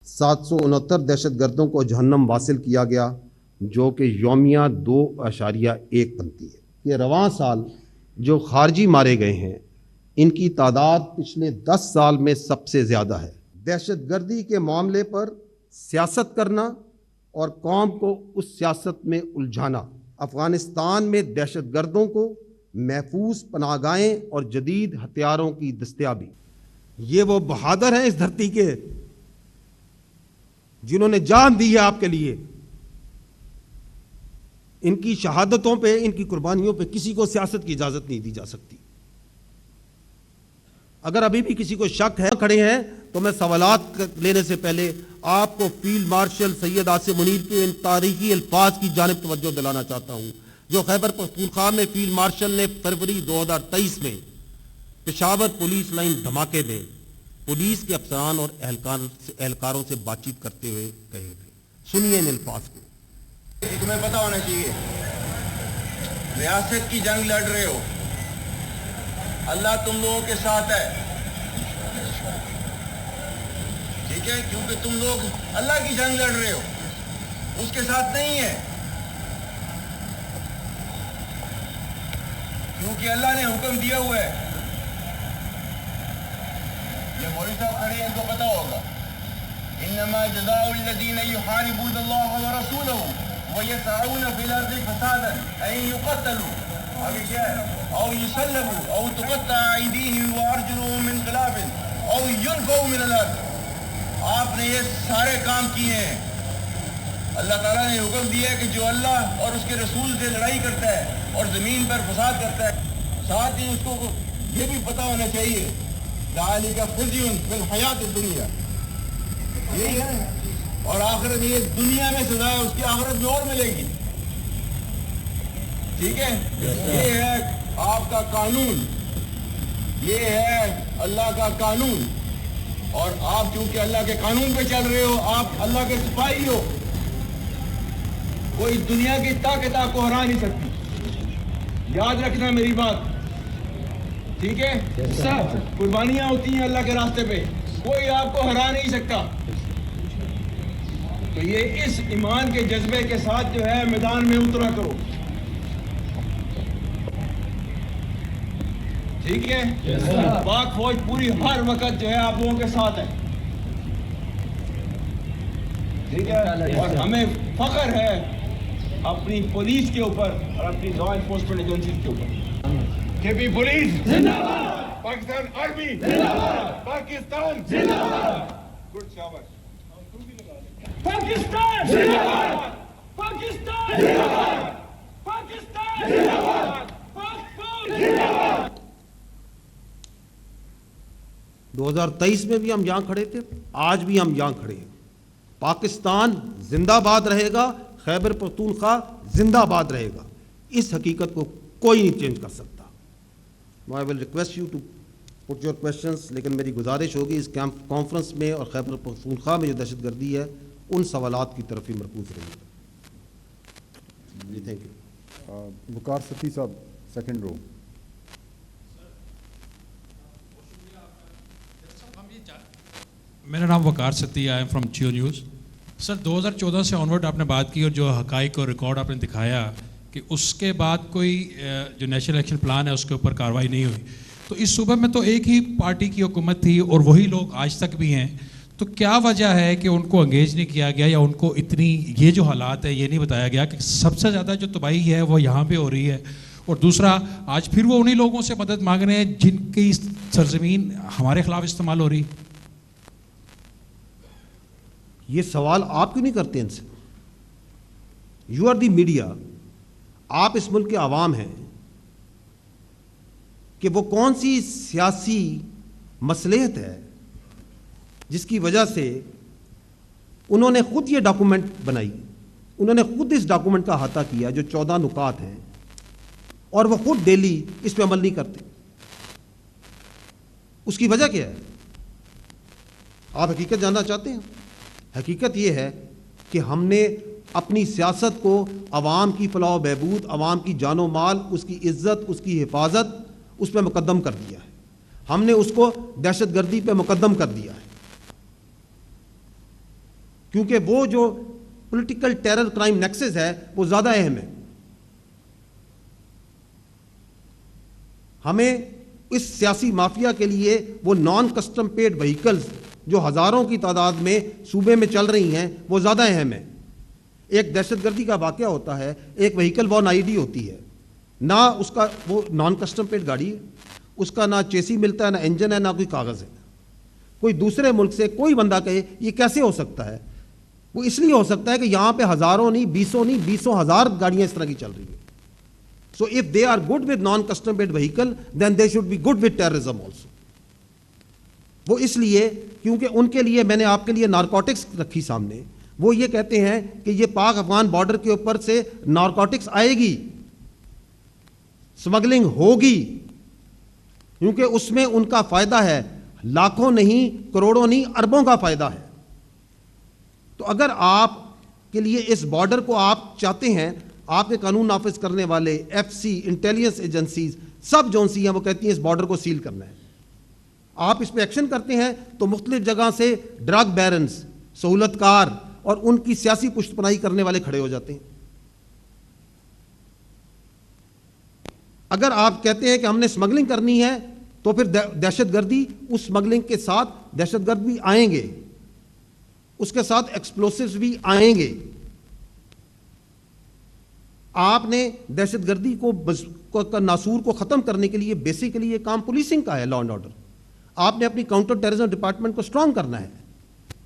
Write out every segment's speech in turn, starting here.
769 دہشت گردوں کو جہنم واصل کیا گیا، جو کہ یومیہ 2.1 بنتی ہے۔ یہ رواں سال جو خارجی مارے گئے ہیں ان کی تعداد پچھلے 10 سال میں سب سے زیادہ ہے۔ دہشت گردی کے معاملے پر سیاست کرنا اور قوم کو اس سیاست میں الجھانا، افغانستان میں دہشت گردوں کو محفوظ پناہ گاہیں اور جدید ہتھیاروں کی دستیابی، یہ وہ بہادر ہیں اس دھرتی کے جنہوں نے جان دی ہے آپ کے لیے۔ ان کی شہادتوں پہ، ان کی قربانیوں پہ کسی کو سیاست کی اجازت نہیں دی جا سکتی۔ اگر ابھی بھی کسی کو شک ہے کھڑے ہیں تو میں سوالات لینے سے پہلے آپ کو فیلڈ مارشل سید عاصم منیر کے ان تاریخی الفاظ کی جانب توجہ دلانا چاہتا ہوں جو خیبر پختونخوا میں فیلڈ مارشل نے فروری 2023 میں پشاور پولیس لائن دھماکے میں پولیس کے افسران اور اہلکاروں سے بات چیت کرتے ہوئے کہے تھے۔ سنیے ان الفاظ کو۔ تمہیں پتہ ہونا چاہیے ریاست کی جنگ لڑ رہے ہو، اللہ تم لوگوں کے ساتھ ہے، ٹھیک ہے، کیونکہ تم لوگ اللہ کی جنگ لڑ رہے ہو، اس کے ساتھ نہیں ہے، کیونکہ اللہ نے حکم دیا ہوا ہے۔ یہ مولوی صاحب کھڑے ہیں، ان کو پتہ ہوگا، انما جزاء الذین یحاربون اللہ ورسولہ ویسعون فی الارض فسادا ان یقتلوا آگے کیا ہے او یسلبوا او تقطع ایدیہم وارجلہم من خلاف او ینفوا من الارض۔ آپ نے یہ سارے کام کیے ہیں۔ اللہ تعالیٰ نے حکم دیا ہے کہ جو اللہ اور اس کے رسول سے لڑائی کرتا ہے اور زمین پر فساد کرتا ہے، ساتھ ہی اس کو یہ بھی پتہ ہونا چاہیے ذالک خزی فی الحیات الدنیا، یہی ہے، اور آخرت یہ دنیا میں سزا ہے، اس کی آخرت میں اور ملے گی، ٹھیک ہے۔ یہ ہے آپ کا قانون، یہ ہے اللہ کا قانون، اور آپ چونکہ اللہ کے قانون پہ چل رہے ہو، آپ اللہ کے سپاہی ہو، کوئی دنیا کی طاقت آپ کو ہرا نہیں سکتی، یاد رکھنا میری بات، ٹھیک ہے۔ سب قربانیاں ہوتی ہیں اللہ کے راستے پہ، کوئی آپ کو ہرا نہیں سکتا۔ تو یہ اس ایمان کے جذبے کے ساتھ جو ہے میدان میں اترا کرو، ٹھیک ہے۔ پاک فوج پوری ہر وقت جو ہے آپ لوگوں کے ساتھ ہے، ٹھیک ہے، اور ہمیں فخر ہے اپنی پولیس کے اوپر اور اپنی لا انفورسمنٹ ایجنسیز کے اوپر۔ کے پی پولیس زندہ باد، پاکستان آرمی زندہ باد، پاکستان زندہ باد، گڈ شاباش، پاکستان زندہ باد، پاکستان زندہ باد، پاکستان زندہ باد، پاکستان زندہ باد۔ 2023 میں بھی ہم یہاں کھڑے تھے، آج بھی ہم یہاں کھڑے ہیں۔ پاکستان زندہ باد رہے گا، خیبر پختونخوا زندہ باد رہے گا، اس حقیقت کو کوئی نہیں چینج کر سکتا۔ I will request you to put your questions، لیکن میری گزارش ہوگی اس کانفرنس میں اور خیبر پختونخوا میں جو دہشت گردی ہے ان سوالات کی طرف ہی مرکوز رہے گا۔ جی تھینک یو۔ وقار ستی صاحب، سیکنڈ رو۔ میرا نام وقار ستی ہے، I am from Geo News. Sir 2014 سے آنورڈ آپ نے بات کی اور جو حقائق اور ریکارڈ آپ نے دکھایا کہ اس کے بعد کوئی جو نیشنل ایکشن پلان ہے اس کے اوپر کارروائی نہیں ہوئی، تو اس صوبے میں تو ایک ہی پارٹی کی حکومت تھی اور وہی لوگ آج تک بھی ہیں، تو کیا وجہ ہے کہ ان کو انگیج نہیں کیا گیا یا ان کو اتنی یہ جو حالات ہے یہ نہیں بتایا گیا کہ سب سے زیادہ جو تباہی ہے وہ یہاں پہ ہو رہی ہے؟ اور دوسرا، آج پھر وہ انہی لوگوں سے مدد مانگ رہے ہیں جن کی سرزمین ہمارے خلاف استعمال ہو رہی۔ یہ سوال آپ کیوں نہیں کرتے ان سے؟ یو آر دی میڈیا، آپ اس ملک کے عوام ہیں، کہ وہ کون سی سیاسی مصلحت ہے جس کی وجہ سے انہوں نے خود یہ ڈاکومنٹ بنائی، انہوں نے خود اس ڈاکومنٹ کا احاطہ کیا جو 14 نکات ہیں، اور وہ خود ڈیلی اس پہ عمل نہیں کرتے؟ اس کی وجہ کیا ہے؟ آپ حقیقت جاننا چاہتے ہیں؟ حقیقت یہ ہے کہ ہم نے اپنی سیاست کو عوام کی فلاح و بہبود، عوام کی جان و مال، اس کی عزت، اس کی حفاظت، اس پہ مقدم کر دیا ہے۔ ہم نے اس کو دہشت گردی پہ مقدم کر دیا ہے۔ کیونکہ وہ جو پولیٹیکل ٹیرر کرائم نیکسس ہے وہ زیادہ اہم ہے. ہمیں اس سیاسی مافیا کے لیے وہ نان کسٹم پیڈ وہیکلز جو ہزاروں کی تعداد میں صوبے میں چل رہی ہیں وہ زیادہ اہم ہے. ایک دہشت گردی کا واقعہ ہوتا ہے, ایک وہیکل ون آئی ڈی ہوتی ہے, نہ اس کا وہ نان کسٹم پیڈ گاڑی ہے, اس کا نہ چیسی ملتا ہے, نہ انجن ہے, نہ کوئی کاغذ ہے. کوئی دوسرے ملک سے کوئی بندہ کہے یہ کیسے ہو سکتا ہے, وہ اس لیے ہو سکتا ہے کہ یہاں پہ ہزاروں نہیں, بیسوں ہزار گاڑیاں اس طرح کی چل رہی ہیں. So if they are good with non-custom made vehicle, then they should be good with terrorism also. وہ اس لیے کیونکہ ان کے لیے میں نے آپ کے لیے نارکوٹکس رکھی سامنے, وہ یہ کہتے ہیں کہ یہ پاک افغان بارڈر کے اوپر سے نارکوٹکس آئے گی, سمگلنگ ہوگی, کیونکہ اس میں ان کا فائدہ ہے, لاکھوں نہیں, کروڑوں نہیں, اربوں کا فائدہ ہے. تو اگر آپ کے لیے اس بارڈر کو آپ چاہتے ہیں, آپ کے قانون نافذ کرنے والے ایف سی, انٹیلیجنس ایجنسیز سب جون سی ہیں, وہ کہتی ہیں اس بارڈر کو سیل کرنا ہے. آپ اس پہ ایکشن کرتے ہیں تو مختلف جگہ سے ڈرگ بیرنز, سہولت کار اور ان کی سیاسی پشت پناہی کرنے والے کھڑے ہو جاتے ہیں. اگر آپ کہتے ہیں کہ ہم نے اسمگلنگ کرنی ہے تو پھر دہشت گردی, اس اسمگلنگ کے ساتھ دہشت گرد بھی آئیں گے, اس کے ساتھ ایکسپلوسیوز بھی آئیں گے. آپ نے دہشت گردی کو ناسور کو ختم کرنے کے لیے بیسیکلی یہ کام پولیسنگ کا ہے, لا اینڈ آرڈر. آپ نے اپنی کاؤنٹر ٹیررزم ڈپارٹمنٹ کو اسٹرانگ کرنا ہے,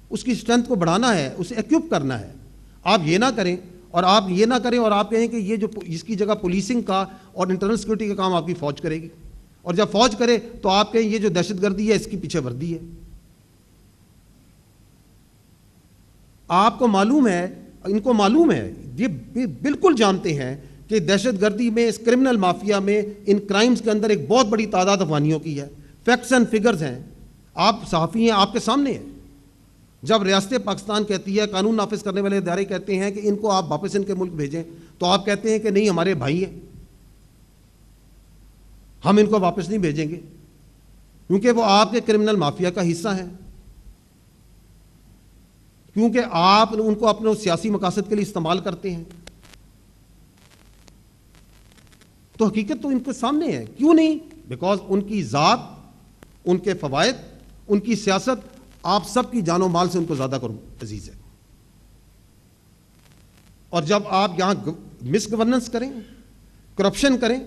اس کی اسٹرینتھ کو بڑھانا ہے, اسے ایکوپ کرنا ہے. آپ یہ نہ کریں اور آپ کہیں کہ یہ جو اس کی جگہ پولیسنگ کا اور انٹرنل سیکورٹی کا کام آپ کی فوج کرے گی, اور جب فوج کرے تو آپ کہیں یہ جو دہشت گردی ہے اس کی پیچھے وردی ہے. آپ کو معلوم ہے, ان کو معلوم ہے, یہ بالکل جانتے ہیں کہ دہشت گردی میں, اس کرمنل مافیا میں, ان کرائمز کے اندر ایک بہت بڑی تعداد افغانیوں کی ہے. فیکٹس اینڈ فگرز ہیں, آپ صحافی ہیں, آپ کے سامنے ہیں. جب ریاست پاکستان کہتی ہے, قانون نافذ کرنے والے ادارے کہتے ہیں کہ ان کو آپ واپس ان کے ملک بھیجیں, تو آپ کہتے ہیں کہ نہیں ہمارے بھائی ہیں, ہم ان کو واپس نہیں بھیجیں گے, کیونکہ وہ آپ کے کرمنل مافیا کا حصہ ہیں, کیونکہ آپ ان کو اپنے سیاسی مقاصد کے لیے استعمال کرتے ہیں. تو حقیقت تو ان کے سامنے ہے. کیوں نہیں؟ بیکاز ان کی ذات, ان کے فوائد, ان کی سیاست آپ سب کی جان و مال سے ان کو زیادہ عزیز ہے. اور جب آپ یہاں مس گورننس کریں, کرپشن کریں,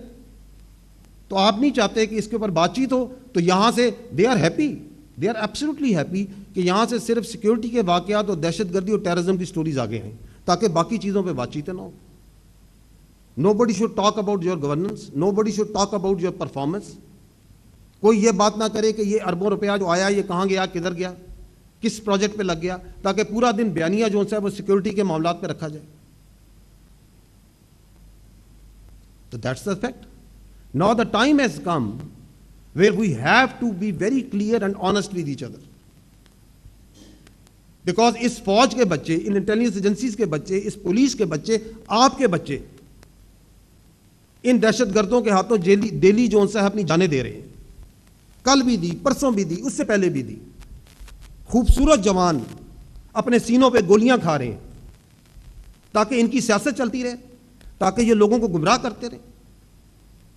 تو آپ نہیں چاہتے کہ اس کے اوپر بات چیت ہو, تو یہاں سے they are happy, they are absolutely happy کہ یہاں سے صرف سیکیورٹی کے واقعات اور دہشت گردی اور ٹیررزم کی سٹوریز آگے ہیں, تاکہ باقی چیزوں پہ بات چیتیں نہ ہو. Nobody should talk about your governance, nobody should talk about your performance. کوئی یہ بات نہ کرے کہ یہ اربوں روپیہ جو آیا یہ کہاں گیا, کدھر گیا, کس پروجیکٹ پہ لگ گیا, تاکہ پورا دن بیانیہ جو ہے وہ سیکیورٹی کے معاملات پہ رکھا جائے. So that's the fact. Now the time has come where we have to be very clear and honest with each other. Because اس فوج کے بچے, ان انٹیلیجنس ایجنسیز کے بچے, اس پولیس کے بچے, آپ کے بچے ان دہشت گردوں کے ہاتھوں ڈیلی جو ہے اپنی جانیں دے رہے ہیں. کل بھی دی, پرسوں بھی دی, اس سے پہلے بھی دی. خوبصورت جوان اپنے سینوں پہ گولیاں کھا رہے ہیں تاکہ ان کی سیاست چلتی رہے, تاکہ یہ لوگوں کو گمراہ کرتے رہے.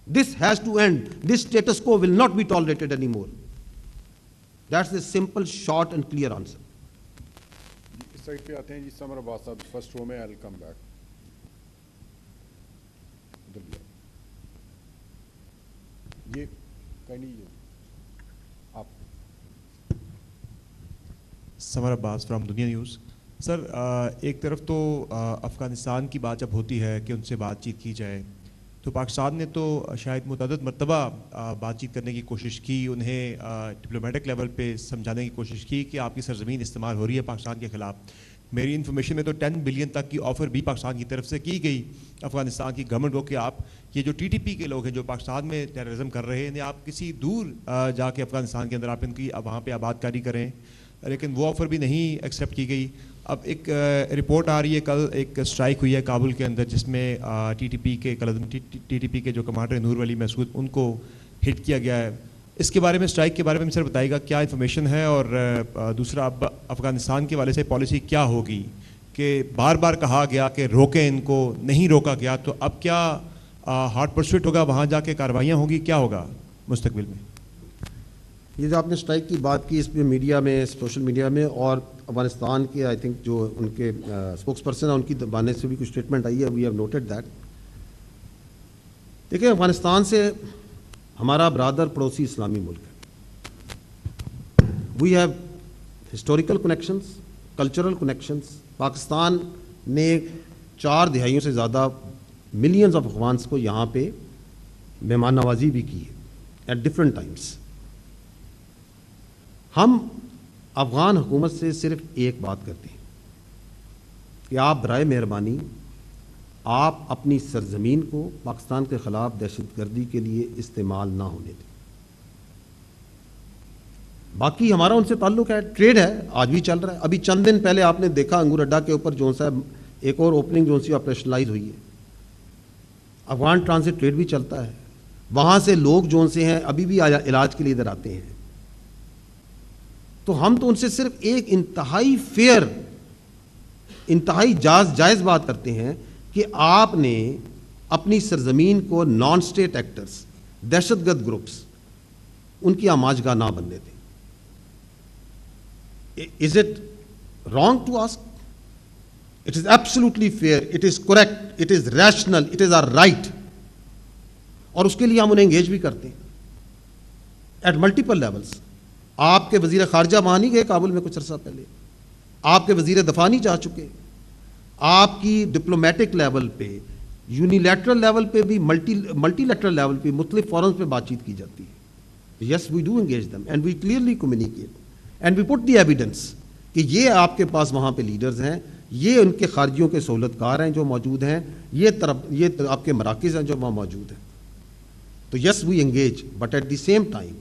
This has to end. This status quo will not be tolerated anymore. That's the simple, short and clear answer. اس سائڈ پہ آتے ہیں جی, سمر عباس صاحب فرسٹ رو میں. I'll come back. یہ کہیں نہیں, آپ. سمر عباس فرام دنیا نیوز. سر, ایک طرف تو افغانستان کی بات جب ہوتی ہے کہ ان سے بات چیت کی جائے, تو پاکستان نے تو شاید متعدد مرتبہ بات چیت کرنے کی کوشش کی, انہیں ڈپلومیٹک لیول پہ سمجھانے کی کوشش کی کہ آپ کی سرزمین استعمال ہو رہی ہے پاکستان کے خلاف. میری انفارمیشن میں تو 10 بلین تک کی آفر بھی پاکستان کی طرف سے کی گئی افغانستان کی گورنمنٹ کو کہ آپ یہ جو TTP کے لوگ ہیں جو پاکستان میں ٹیررزم کر رہے ہیں, آپ کسی دور جا کے افغانستان کے اندر آپ ان کی وہاں پہ آباد کاری کریں, لیکن وہ آفر بھی نہیں ایکسیپٹ کی گئی. اب ایک رپورٹ آ رہی ہے, کل ایک اسٹرائک ہوئی ہے کابل کے اندر جس میں TTP کے جو کمانڈر نور ولی مسعود ان کو ہٹ کیا گیا ہے. اس کے بارے میں اسٹرائک کے بارے میں سر بتائیے گا کیا انفارمیشن ہے, اور دوسرا اب افغانستان کے والے سے پالیسی کیا ہوگی کہ بار بار کہا گیا کہ روکیں ان کو, نہیں روکا گیا, تو اب کیا ہارڈ پرسوٹ ہوگا, وہاں جا کے کاروائیاں ہوں گی, کیا ہوگا مستقبل میں؟ یہ جو آپ نے اسٹرائک کی بات کی, اس پہ میڈیا میں, سوشل میڈیا میں اور افغانستان کے آئی تھنک جو ان کے اسپوکس پرسن ہیں ان کی زبان سے بھی کچھ اسٹیٹمنٹ آئی ہے, وی ہیو نوٹڈ دیٹ. دیکھیں افغانستان سے ہمارا برادر پڑوسی اسلامی ملک ہے. We have historical connections, cultural connections. Pakistan نے 4 دہائیوں سے زیادہ ملینز آف افغانس کو یہاں پہ مہمان نوازی بھی کی ہے ایٹ ڈفرنٹ ٹائمس. ہم افغان حکومت سے صرف ایک بات کرتے ہیں کہ آپ برائے مہربانی آپ اپنی سرزمین کو پاکستان کے خلاف دہشت گردی کے لیے استعمال نہ ہونے دیں. باقی ہمارا ان سے تعلق ہے, ٹریڈ ہے, آج بھی چل رہا ہے. ابھی چند دن پہلے آپ نے دیکھا انگور اڈا کے اوپر جو سا ایک اور اوپننگ جو سی آپریشنلائز ہوئی ہے. افغان ٹرانزٹ ٹریڈ بھی چلتا ہے, وہاں سے لوگ جو سے ہیں ابھی بھی علاج کے لیے ادھر آتے ہیں. تو ہم تو ان سے صرف ایک انتہائی فیئر, انتہائی جائز بات کرتے ہیں کہ آپ نے اپنی سرزمین کو نان اسٹیٹ ایکٹرز, دہشت گرد گروپس, ان کی آماج گاہ نہ بننے دیں. Is it wrong to ask? It is absolutely fair, it is correct, it is rational, it is our right. اور اس کے لیے ہم انہیں انگیج بھی کرتے ہیں ایٹ ملٹیپل لیولس. آپ کے وزیر خارجہ وہاں نہیں گئے کابل میں کچھ عرصہ پہلے, آپ کے وزیر دفاع نہیں جا چکے, آپ کی ڈپلومیٹک لیول پہ, یونیلیٹرل لیول پہ بھی, ملٹی لیٹرل لیول پہ, مختلف فورمز پہ بات چیت کی جاتی ہے. Yes we do engage them and we clearly communicate and we put the evidence کہ یہ آپ کے پاس وہاں پہ لیڈرز ہیں, یہ ان کے خارجیوں کے سہولت کار ہیں جو موجود ہیں, یہ آپ کے مراکز ہیں جو وہاں موجود ہیں. تو yes we engage, but at the same time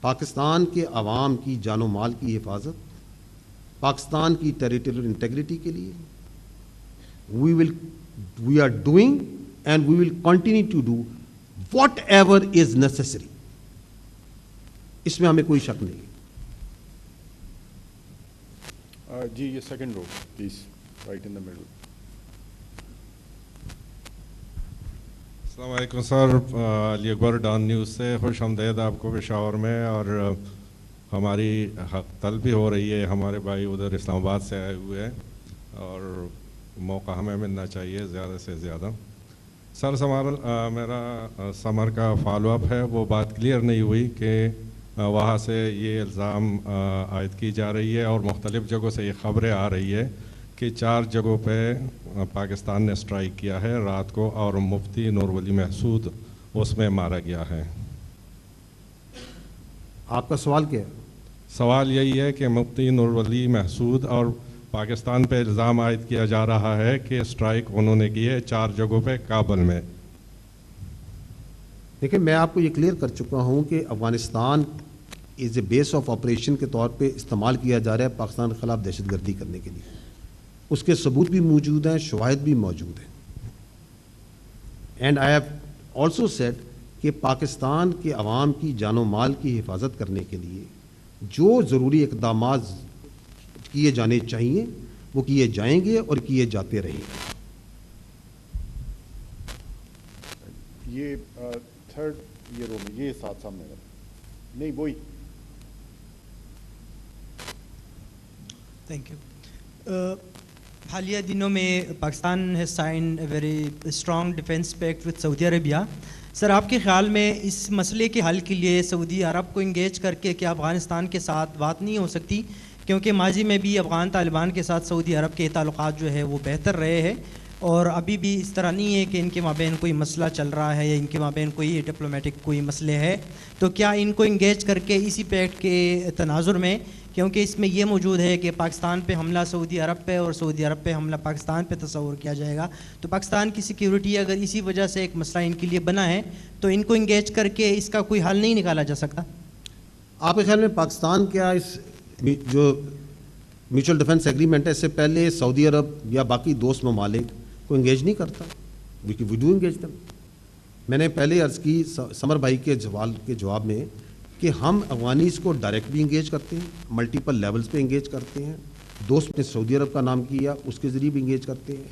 Pakistan کے عوام کی جان و مال کی حفاظت, پاکستان کی ٹیریٹریل انٹیگریٹی کے لیے we are doing and we will continue to do whatever is necessary. اس میں ہمیں کوئی شک نہیں. جی یہ second row please, right in the middle. السلام علیکم سر, علی اکبر ڈان نیوز سے خوش آمدید آپ کو پشاور میں. اور ہماری حق طلبی ہو رہی ہے, ہمارے بھائی ادھر اسلام آباد سے آئے ہوئے ہیں اور موقع ہمیں ملنا چاہیے زیادہ سے زیادہ. سر میرا سمر کا فالو اپ ہے, وہ بات کلیئر نہیں ہوئی کہ وہاں سے یہ الزام عائد کی جا رہی ہے اور مختلف جگہوں سے یہ خبریں آ رہی ہے کہ 4 جگہوں پہ پاکستان نے اسٹرائک کیا ہے رات کو اور مفتی نور ولی محسود اس میں مارا گیا ہے. آپ کا سوال کیا ہے؟ سوال یہی ہے کہ مفتی نور ولی محسود اور پاکستان پہ الزام عائد کیا جا رہا ہے کہ اسٹرائک انہوں نے کی ہے 4 جگہوں پہ کابل میں. دیکھیں میں آپ کو یہ کلیئر کر چکا ہوں کہ Afghanistan as a base of operation کے طور پہ استعمال کیا جا رہا ہے پاکستان کے خلاف دہشت گردی کرنے کے لیے. اس کے ثبوت بھی موجود ہیں, شواہد بھی موجود ہیں. And I have also said کہ پاکستان کے عوام کی جان و مال کی حفاظت کرنے کے لیے جو ضروری اقدامات کیے جانے چاہیے وہ کیے جائیں گے اور کیے جاتے رہیں گے. یہ تھرڈ یہ رو میں یہ ساتھ سامنے نہیں وہی. Thank you. حالیہ دنوں میں Pakistan has signed a very strong defence pact with Saudi Arabia. Sir آپ کے خیال میں اس مسئلے کے حل کے لیے سعودی عرب کو انگیج کر کے کیا افغانستان کے ساتھ بات نہیں ہو سکتی؟ کیونکہ ماضی میں بھی افغان طالبان کے ساتھ سعودی عرب کے تعلقات جو ہے وہ بہتر رہے ہیں اور ابھی بھی اس طرح نہیں ہے کہ ان کے مابین کوئی مسئلہ چل رہا ہے یا ان کے مابین کوئی ڈپلومیٹک کوئی مسئلے ہے. تو کیا ان کو انگیج کر کے اسی پیکٹ کے تناظر میں, کیونکہ اس میں یہ موجود ہے کہ پاکستان پہ حملہ سعودی عرب پہ اور سعودی عرب پہ حملہ پاکستان پہ تصور کیا جائے گا, تو پاکستان کی سیکیورٹی اگر اسی وجہ سے ایک مسئلہ ان کے لیے بنا ہے تو ان کو انگیج کر کے اس کا کوئی حل نہیں نکالا جا سکتا؟ آپ کے خیال میں پاکستان کیا اس جو میوچل ڈیفنس ایگریمنٹ ہے اس سے پہلے سعودی عرب یا باقی دوست ممالک کو انگیج نہیں کرتا؟ وی ڈو انگیج دم. میں نے پہلے عرض کی سمر بھائی کے سوال کے جواب میں کہ ہم افغانیز کو ڈائریکٹ بھی انگیج کرتے ہیں, ملٹیپل لیولز پہ انگیج کرتے ہیں. دوست نے سعودی عرب کا نام کیا, اس کے ذریعے بھی انگیج کرتے ہیں.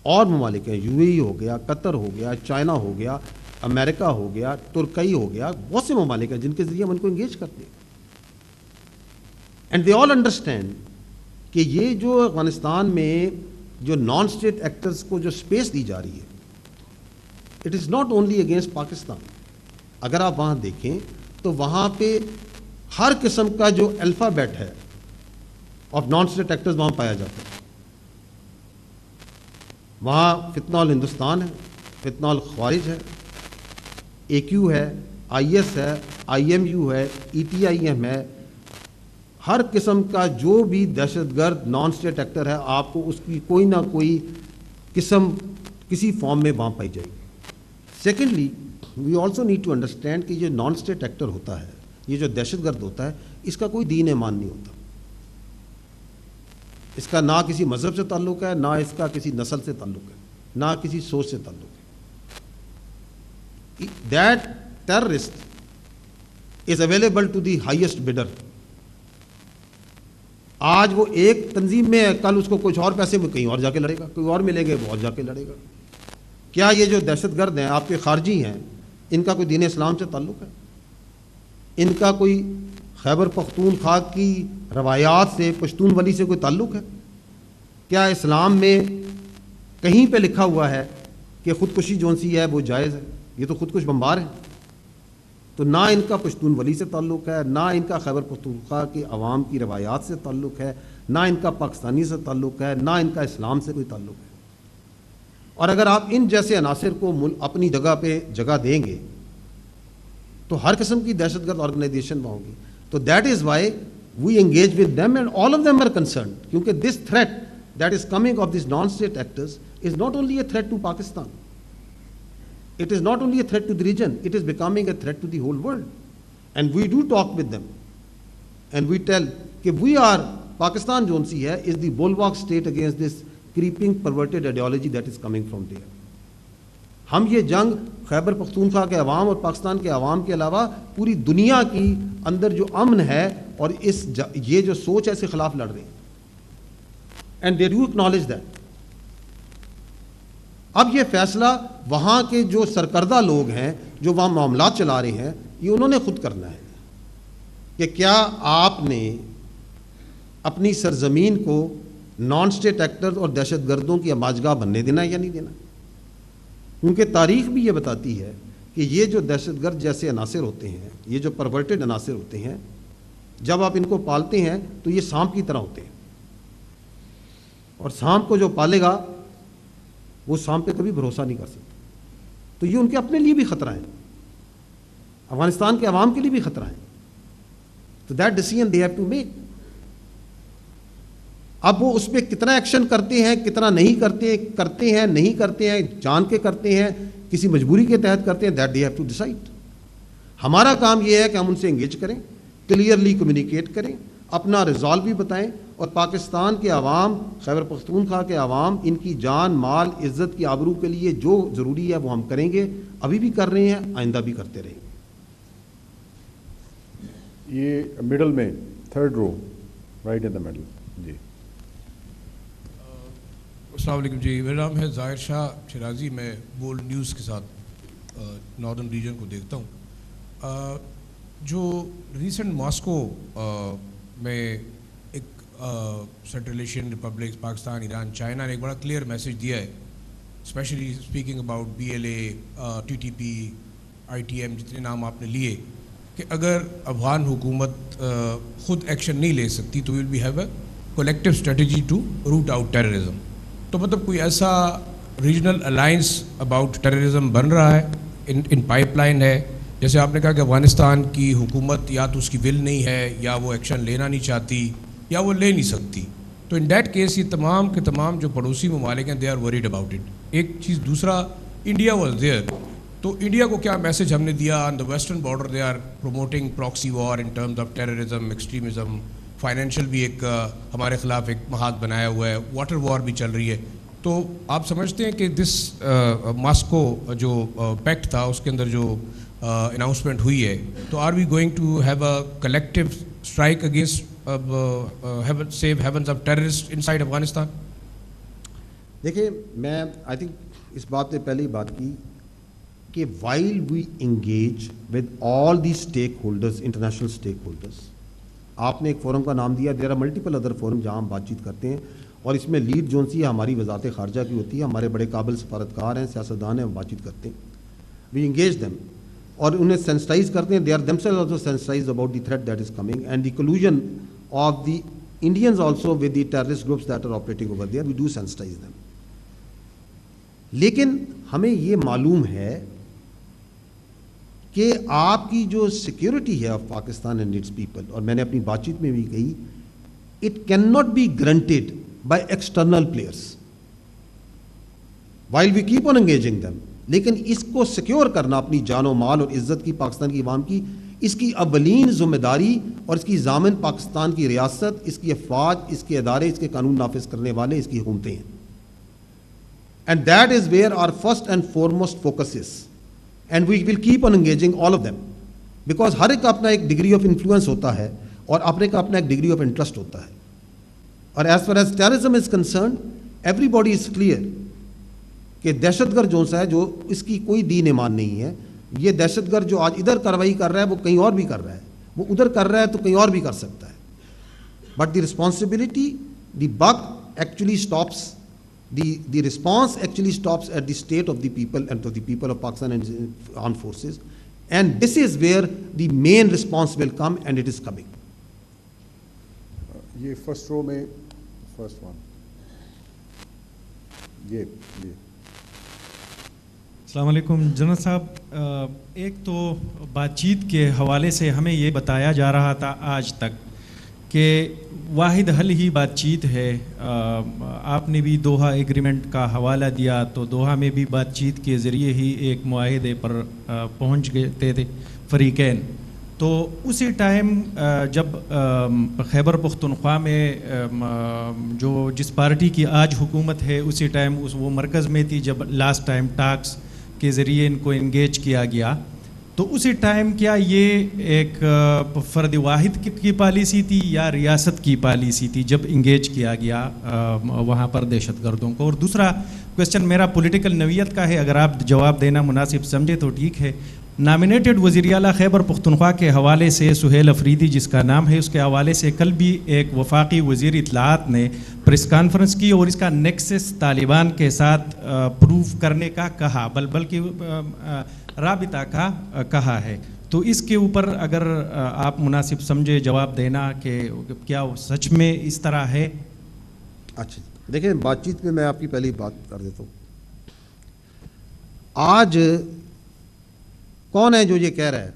اور ممالک ہیں, یو اے ای ہو گیا, قطر ہو گیا, چائنا ہو گیا, امریکہ ہو گیا, ترکی ہو گیا, بہت سے ممالک ہیں جن کے ذریعے ہم ان کو انگیج کرتے ہیں. اینڈ دے آل انڈرسٹینڈ کہ یہ جو افغانستان میں جو نان اسٹیٹ ایکٹرز کو جو اسپیس دی جا رہی ہے, it is not only against Pakistan. اگر آپ وہاں دیکھیں تو وہاں پہ ہر قسم کا جو الفابیٹ ہے آف نان اسٹیٹ ایکٹرز وہاں پایا جاتا ہے. وہاں فتنہ الہندوستان ہے, فتنہ الخوارج ہے, اے کیو ہے, آئی ایس ہے, آئی ایم یو ہے, ای ٹی آئی ایم ہے. ہر قسم کا جو بھی دہشت گرد نان اسٹیٹ ایکٹر ہے, آپ کو اس کی کوئی نہ کوئی قسم کسی فارم میں وہاں پائی جائے گی. Secondly we also need to understand کہ یہ نان اسٹیٹ ایکٹر ہوتا ہے, یہ جو دہشت گرد ہوتا ہے, اس کا کوئی دین ایمان نہیں ہوتا. اس کا نہ کسی مذہب سے تعلق ہے, نہ اس کا کسی نسل سے تعلق ہے, نہ کسی سوچ سے تعلق ہے. That terrorist is available to the highest bidder. آج وہ ایک تنظیم میں ہے, کل اس کو کچھ اور پیسے میں کہیں اور جا کے لڑے گا, کوئی اور ملے گے وہ اور جا کے لڑے گا. کیا یہ جو دہشت گرد ہیں آپ کے خارجی ہیں, ان کا کوئی دین اسلام سے تعلق ہے؟ ان کا کوئی خیبر پختونخوا کی روایات سے, پشتون ولی سے کوئی تعلق ہے؟ کیا اسلام میں کہیں پہ لکھا ہوا ہے کہ خودکشی جون سی ہے وہ جائز ہے؟ یہ تو خودکش بمبار ہیں. تو نہ ان کا پشتون ولی سے تعلق ہے, نہ ان کا خیبر پختونخوا کی عوام کی روایات سے تعلق ہے, نہ ان کا پاکستانی سے تعلق ہے, نہ ان کا اسلام سے کوئی تعلق ہے. اور اگر آپ ان جیسے عناصر کو اپنی جگہ پہ جگہ دیں گے تو ہر قسم کی دہشت گرد آرگنائزیشن وہاں ہوگی. تو that is why we engage with them and all of them are concerned, کیونکہ this threat that is coming of this non state actors is not only a threat to Pakistan, it is not only a threat to the region, it is becoming a threat to the whole world. And we do talk with them and we tell that we are, Pakistan جو سی ہے is the bulwark state against this creeping perverted ideology that is coming from there. ہم یہ جنگ خیبر پختونخوا کے عوام اور پاکستان کے عوام کے علاوہ پوری دنیا کی اندر جو امن ہے اور یہ جو سوچ ہے اس کے خلاف لڑ رہے ہیں. And they do acknowledge that. اب یہ فیصلہ وہاں کے جو سرکردہ لوگ ہیں جو وہاں معاملات چلا رہے ہیں, یہ انہوں نے خود کرنا ہے کہ کیا آپ نے اپنی سرزمین کو نان اسٹیٹ ایکٹرز اور دہشت گردوں کی ہماجگاہ بننے دینا ہے یا نہیں دینا. کیونکہ تاریخ بھی یہ بتاتی ہے کہ یہ جو دہشت گرد جیسے عناصر ہوتے ہیں, یہ جو پرورٹڈ عناصر ہوتے ہیں, جب آپ ان کو پالتے ہیں تو یہ سانپ کی طرح ہوتے ہیں, اور سانپ کو جو پالے گا وہ سانپ پہ کبھی بھروسہ نہیں کر سکتا. تو یہ ان کے اپنے لیے بھی خطرہ ہے, افغانستان کے عوام کے لیے بھی خطرہ ہے. تو that decision they have to make. اب وہ اس پہ کتنا ایکشن کرتے ہیں, کتنا نہیں کرتے ہیں نہیں کرتے ہیں, جان کے کرتے ہیں, کسی مجبوری کے تحت کرتے ہیں, that they have to decide. ہمارا کام یہ ہے کہ ہم ان سے انگیج کریں, کلیئرلی کمیونیکیٹ کریں, اپنا ریزالو بھی بتائیں, اور پاکستان کے عوام, خیبر پختونخوا کے عوام, ان کی جان مال عزت کی آبرو کے لیے جو ضروری ہے وہ ہم کریں گے, ابھی بھی کر رہے ہیں, آئندہ بھی کرتے رہیں گے. یہ مڈل میں third row right in the middle. جی السلام علیکم. جی میرا نام ہے ظاہر شاہ شرازی, میں بولڈ نیوز کے ساتھ ناردرن ریجن کو دیکھتا ہوں. جو ریسنٹ ماسکو میں ایک Central Asian republics Pakistan, Iran, China نے ایک بڑا کلیئر میسج دیا ہے, specially speaking about BLA, TTP, ITM, جتنے نام آپ نے لیے, کہ اگر افغان حکومت خود ایکشن نہیں لے سکتی تو we will be have a collective strategy to root out terrorism. تو مطلب کوئی ایسا ریجنل الائنس اباؤٹ ٹیررزم بن رہا ہے, ان پائپ لائن ہے؟ جیسے آپ نے کہا کہ افغانستان کی حکومت یا تو اس کی ول نہیں ہے, یا وہ ایکشن لینا نہیں چاہتی, یا وہ لے نہیں سکتی. تو ان دیٹ کیس یہ تمام کے تمام جو پڑوسی ممالک ہیں they are worried about it. ایک چیز, دوسرا انڈیا واز دیئر, تو انڈیا کو کیا میسج ہم نے دیا on the western border? They are promoting proxy war in terms of terrorism, extremism, financial بھی ایک ہمارے خلاف ایک محاذ بنایا ہوا ہے, واٹر وار بھی چل رہی ہے. تو آپ سمجھتے ہیں کہ دس ماسکو جو پیکٹ تھا اس کے اندر جو اناؤنسمنٹ ہوئی ہے, تو are we going to have a collective strike against safe havens of terrorist inside Afghanistan? دیکھیں, میں آئی تھنک اس بات نے پہلے ہی بات کی کہ while we engage with all the stakeholders, international stakeholders, آپ نے ایک فورم کا نام دیا, there are multiple other forum جہاں ہم بات چیت کرتے ہیں, اور اس میں لیڈ جو سی ہماری وزارت خارجہ کی ہوتی ہے, ہمارے بڑے قابل سفارتکار ہیں, سیاستدان ہیں, ہم بات چیت کرتے ہیں, وی انگیج دیم اور انہیں سینسٹائز کرتے ہیں. They are themselves also sensitized about the threat that is coming and the collusion of the Indians also with the terrorist groups that are operating over there. We do sensitize them. لیکن ہمیں یہ معلوم ہے کہ آپ کی جو security ہے of Pakistan and its people, اور میں نے اپنی بات چیت میں بھی کہی, it can not be guaranteed by external players while we keep on engaging them. لیکن اس کو سیکیور کرنا, اپنی جان و مال اور عزت کی پاکستان کی عوام کی, اس کی اولین ذمہ داری اور اس کی ضامن پاکستان کی ریاست, اس کی افواج, اس کے ادارے, اس کے قانون نافذ کرنے والے, اس کی حکومتیں ہیں. And that is where our first and foremost focus is. And we will keep on engaging all of them. Because ہر ایک کا اپنا ایک ڈگری آف انفلوئنس ہوتا ہے اور اپنے کا اپنا ایک ڈگری آف انٹرسٹ ہوتا ہے. اور as far as terrorism is concerned, every body is clear کہ دہشت گرد جو سا ہے, جو اس کی کوئی دین ایمان نہیں ہے, یہ دہشت گرد جو آج ادھر کارروائی کر رہا ہے وہ کہیں اور بھی کر رہا ہے, وہ ادھر کر رہا ہے تو کہیں اور بھی کر سکتا ہے. But the responsibility, the book actually stops, the response actually stops at the state of the people and to the people of Pakistan and armed forces, and this is where the main response will come, and it is coming. یہ first row میں first one, یہ السلام علیکم general صاحب. ایک تو بات چیت کے حوالے سے ہمیں یہ بتایا جا رہا تھا آج تک کہ واحد حل ہی بات چیت ہے. آپ نے بھی دوحہ ایگریمنٹ کا حوالہ دیا, تو دوحہ میں بھی بات چیت کے ذریعے ہی ایک معاہدے پر پہنچ گئے تھے فریقین. تو اسی ٹائم جب خیبر پختونخوا میں جو جس پارٹی کی آج حکومت ہے, اسی ٹائم وہ مرکز میں تھی جب لاسٹ ٹائم ٹاکس کے ذریعے ان کو انگیج کیا گیا. تو اسی ٹائم کیا یہ ایک فرد واحد کی پالیسی تھی یا ریاست کی پالیسی تھی جب انگیج کیا گیا وہاں پر دہشت گردوں کو؟ اور دوسرا کویسچن میرا پولیٹیکل نوعیت کا ہے, اگر آپ جواب دینا مناسب سمجھے تو ٹھیک ہے. نامینیٹڈ وزیر اعلیٰ خیبر پختونخوا کے حوالے سے سہیل افریدی جس کا نام ہے, اس کے حوالے سے کل بھی ایک وفاقی وزیر اطلاعات نے پریس کانفرنس کی اور اس کا نیکسس طالبان کے ساتھ پروف کرنے کا کہا, بلکہ رابطہ کا کہا ہے. تو اس کے اوپر اگر آپ مناسب سمجھے جواب دینا کہ کیا سچ میں اس طرح ہے؟ اچھا دیکھیں, بات چیت میں آپ کی پہلی بات کر دیتا ہوں. آج کون ہے جو یہ کہہ رہا ہے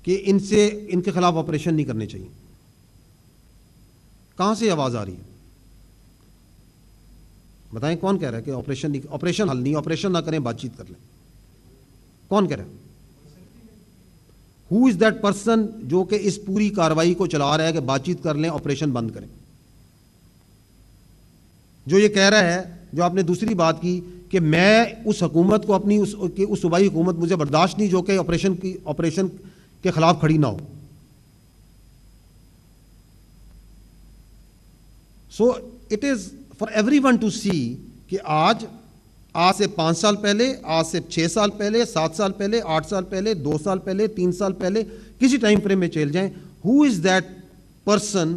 کہ ان کے خلاف آپریشن نہیں کرنے چاہیے؟ کہاں سے آواز آ رہی ہے؟ بتائیں کون کہہ رہا ہے کہ آپریشن حل نہیں, آپریشن نہ کریں, بات چیت کر لیں؟ کون کہہ رہا ہے؟ ہو از دیٹ پرسن جو کہ اس پوری کارروائی کو چلا رہا ہے کہ بات چیت کر لیں, آپریشن بند کریں؟ جو یہ کہہ رہا ہے, جو آپ نے دوسری بات کی کہ میں اس حکومت کو اپنی اس صوبائی حکومت مجھے برداشت نہیں جو کہ آپریشن کے خلاف کھڑی نہ ہو. So it is for everyone to see کہ آج سے 5 سال پہلے, آج سے 6 سال پہلے, 7 سال پہلے, 8 سال پہلے, 2 سال پہلے, 3 سال پہلے, کسی ٹائم فریم میں چل جائیں, who is that person,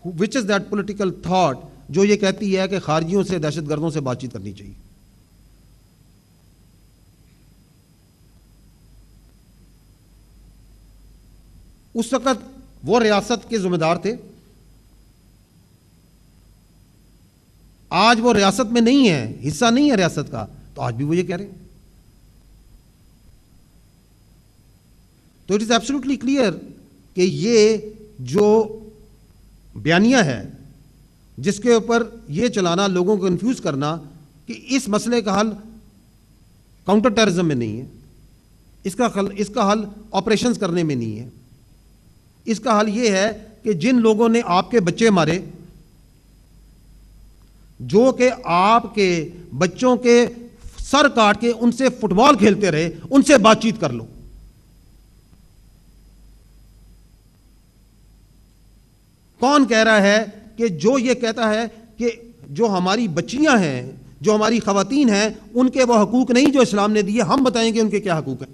which is that political thought جو یہ کہتی ہے کہ خارجیوں سے, دہشت گردوں سے بات چیت کرنی چاہیے؟ اس وقت وہ ریاست کے ذمہ دار تھے, آج وہ ریاست میں نہیں ہے, حصہ نہیں ہے ریاست کا, تو آج بھی وہ یہ کہہ رہے ہیں. تو اٹ از ایبسولوٹلی کلیئر کہ یہ جو بیانیہ ہے جس کے اوپر یہ چلانا, لوگوں کو کنفیوز کرنا کہ اس مسئلے کا حل کاؤنٹر ٹیررزم میں نہیں ہے, اس کا حل آپریشنز کرنے میں نہیں ہے, اس کا حل یہ ہے کہ جن لوگوں نے آپ کے بچے مارے, جو کہ آپ کے بچوں کے سر کاٹ کے ان سے فٹ بال کھیلتے رہے، ان سے بات چیت کر لو. کون کہہ رہا ہے کہ جو یہ کہتا ہے کہ جو ہماری بچیاں ہیں، جو ہماری خواتین ہیں، ان کے وہ حقوق نہیں جو اسلام نے دیے، ہم بتائیں گے ان کے کیا حقوق ہیں.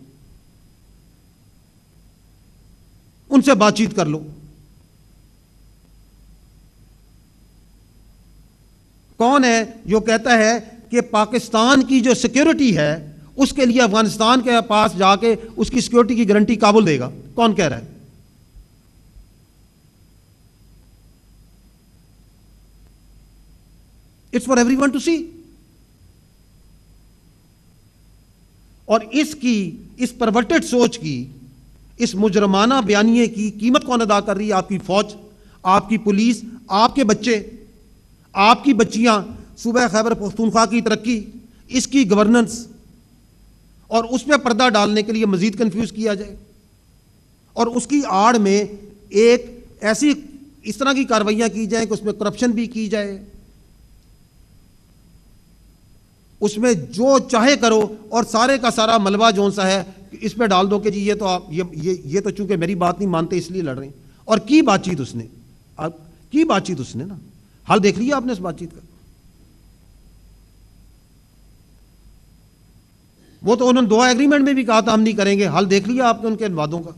ان سے بات چیت کر لو. کون ہے جو کہتا ہے کہ پاکستان کی جو سیکیورٹی ہے اس کے لیے افغانستان کے پاس جا کے اس کی سیکیورٹی کی گارنٹی کابل دے گا؟ کون کہہ رہا ہے؟ It's for everyone to see. اور اس پرورٹڈ سوچ کی، اس مجرمانہ بیانیے کی قیمت کون ادا کر رہی ہے؟ آپ کی فوج، آپ کی پولیس، آپ کے بچے، آپ کی بچیاں. صوبہ خیبر پختونخوا کی ترقی، اس کی گورننس، اور اس میں پردہ ڈالنے کے لیے مزید کنفیوز کیا جائے، اور اس کی آڑ میں ایک ایسی اس طرح کی کاروائیاں کی جائیں کہ اس میں کرپشن بھی کی جائے، اس میں جو چاہے کرو، اور سارے کا سارا ملبہ جون سا ہے اس پہ ڈال دو کہ جی یہ تو آپ یہ تو چونکہ میری بات نہیں مانتے اس لیے لڑ رہے ہیں. اور کی بات چیت اس نے نا حل دیکھ لیا آپ نے اس بات چیت کا. وہ تو انہوں نے دعا ایگریمنٹ میں بھی کہا تھا ہم نہیں کریں گے، حل دیکھ لیا آپ نے ان کے وعدوں کا.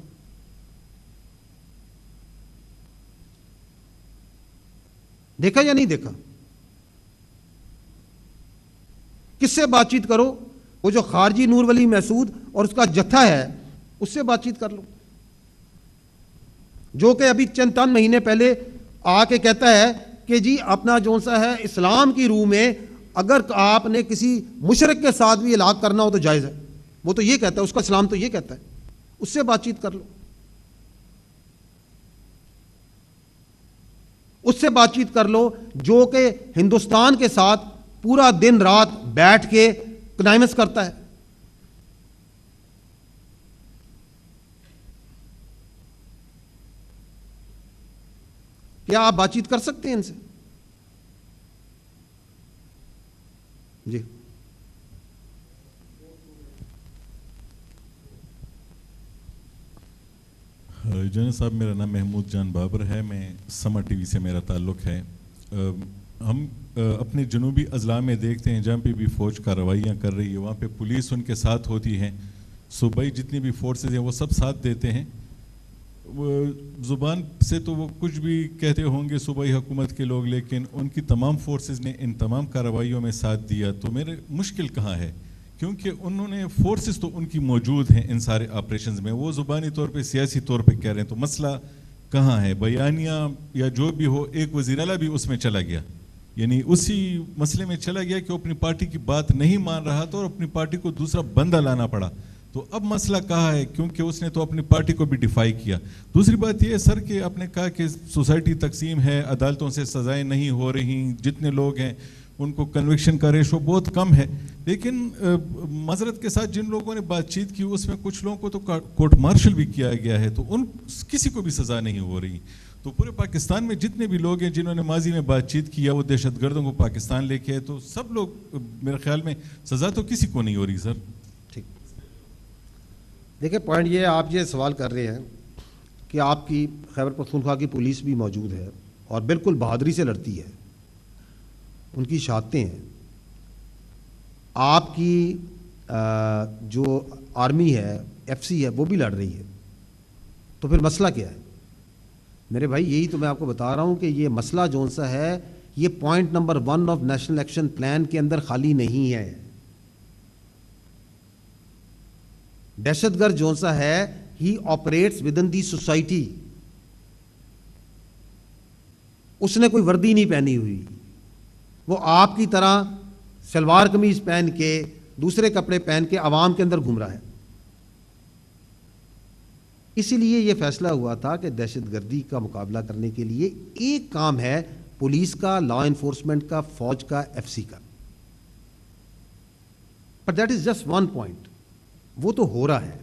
دیکھا یا نہیں دیکھا؟ کس سے بات چیت کرو؟ وہ جو خارجی نور ولی محسود اور اس کا جتھا ہے اس سے بات چیت کر لو، جو کہ ابھی چند مہینے پہلے آ کے کہتا ہے کہ جی اپنا جو سا ہے اسلام کی روح میں اگر آپ نے کسی مشرک کے ساتھ بھی علاج کرنا ہو تو جائز ہے. وہ تو یہ کہتا ہے، اس کا اسلام تو یہ کہتا ہے. اس سے بات چیت کر لو، اس سے بات چیت کر لو جو کہ ہندوستان کے ساتھ پورا دن رات بیٹھ کے کنائمنس کرتا ہے. کیا آپ بات چیت کر سکتے ہیں ان سے؟ جی جنرل صاحب، میرا نام محمود جان بابر ہے، میں سمر ٹی وی سے میرا تعلق ہے. ہم اپنے جنوبی اضلاع میں دیکھتے ہیں جہاں پہ بھی فوج کارروائیاں کر رہی ہے وہاں پہ پولیس ان کے ساتھ ہوتی ہے، صوبائی جتنی بھی فورسز ہیں وہ سب ساتھ دیتے ہیں. وہ زبان سے تو وہ کچھ بھی کہتے ہوں گے صوبائی حکومت کے لوگ، لیکن ان کی تمام فورسز نے ان تمام کارروائیوں میں ساتھ دیا. تو میرے مشکل کہاں ہے؟ کیونکہ انہوں نے فورسز تو ان کی موجود ہیں ان سارے آپریشنز میں، وہ زبانی طور پہ سیاسی طور پہ کہہ رہے ہیں. تو مسئلہ کہاں ہے؟ بیانیہ یا جو بھی ہو، ایک وزیر اعلیٰ بھی اس میں چلا گیا، یعنی اسی مسئلے میں چلا گیا کہ وہ اپنی پارٹی کی بات نہیں مان رہا تھا اور اپنی پارٹی کو دوسرا بندہ لانا پڑا. تو اب مسئلہ کہاں ہے؟ کیونکہ اس نے تو اپنی پارٹی کو بھی ڈیفائی کیا. دوسری بات یہ ہے سر کہ آپ نے کہا کہ سوسائٹی تقسیم ہے، عدالتوں سے سزائیں نہیں ہو رہی، جتنے لوگ ہیں ان کو کنوکشن کا ریشو بہت کم ہے، لیکن معذرت کے ساتھ جن لوگوں نے بات چیت کی اس میں کچھ لوگوں کو تو کورٹ مارشل بھی کیا گیا ہے، تو ان کسی کو بھی سزا نہیں ہو رہی. تو پورے پاکستان میں جتنے بھی لوگ ہیں جنہوں نے ماضی میں بات چیت کیا، وہ دہشت گردوں کو پاکستان لے کے، تو سب لوگ میرے خیال میں سزا تو کسی کو نہیں ہو رہی. سر ٹھیک، دیکھیں پوائنٹ یہ آپ یہ سوال کر رہے ہیں کہ آپ کی خیبر پختونخوا کی پولیس بھی موجود ہے اور بالکل بہادری سے لڑتی ہے، ان کی شہادتیں ہیں. آپ کی جو آرمی ہے، ایف سی ہے، وہ بھی لڑ رہی ہے. تو پھر مسئلہ کیا ہے میرے بھائی؟ یہی تو میں آپ کو بتا رہا ہوں کہ یہ مسئلہ جون سا ہے یہ point number 1 of national action plan کے اندر خالی نہیں ہے. دہشت گرد جون سا ہے he operates within the society. اس نے کوئی وردی نہیں پہنی ہوئی، وہ آپ کی طرح شلوار قمیض پہن کے دوسرے کپڑے پہن کے عوام کے اندر گھوم رہا ہے. اسی لیے یہ فیصلہ ہوا تھا کہ دہشت گردی کا مقابلہ کرنے کے لیے ایک کام ہے پولیس کا، لا انفورسمنٹ کا، فوج کا، ایف سی کا. But that is just one point. وہ تو ہو رہا ہے،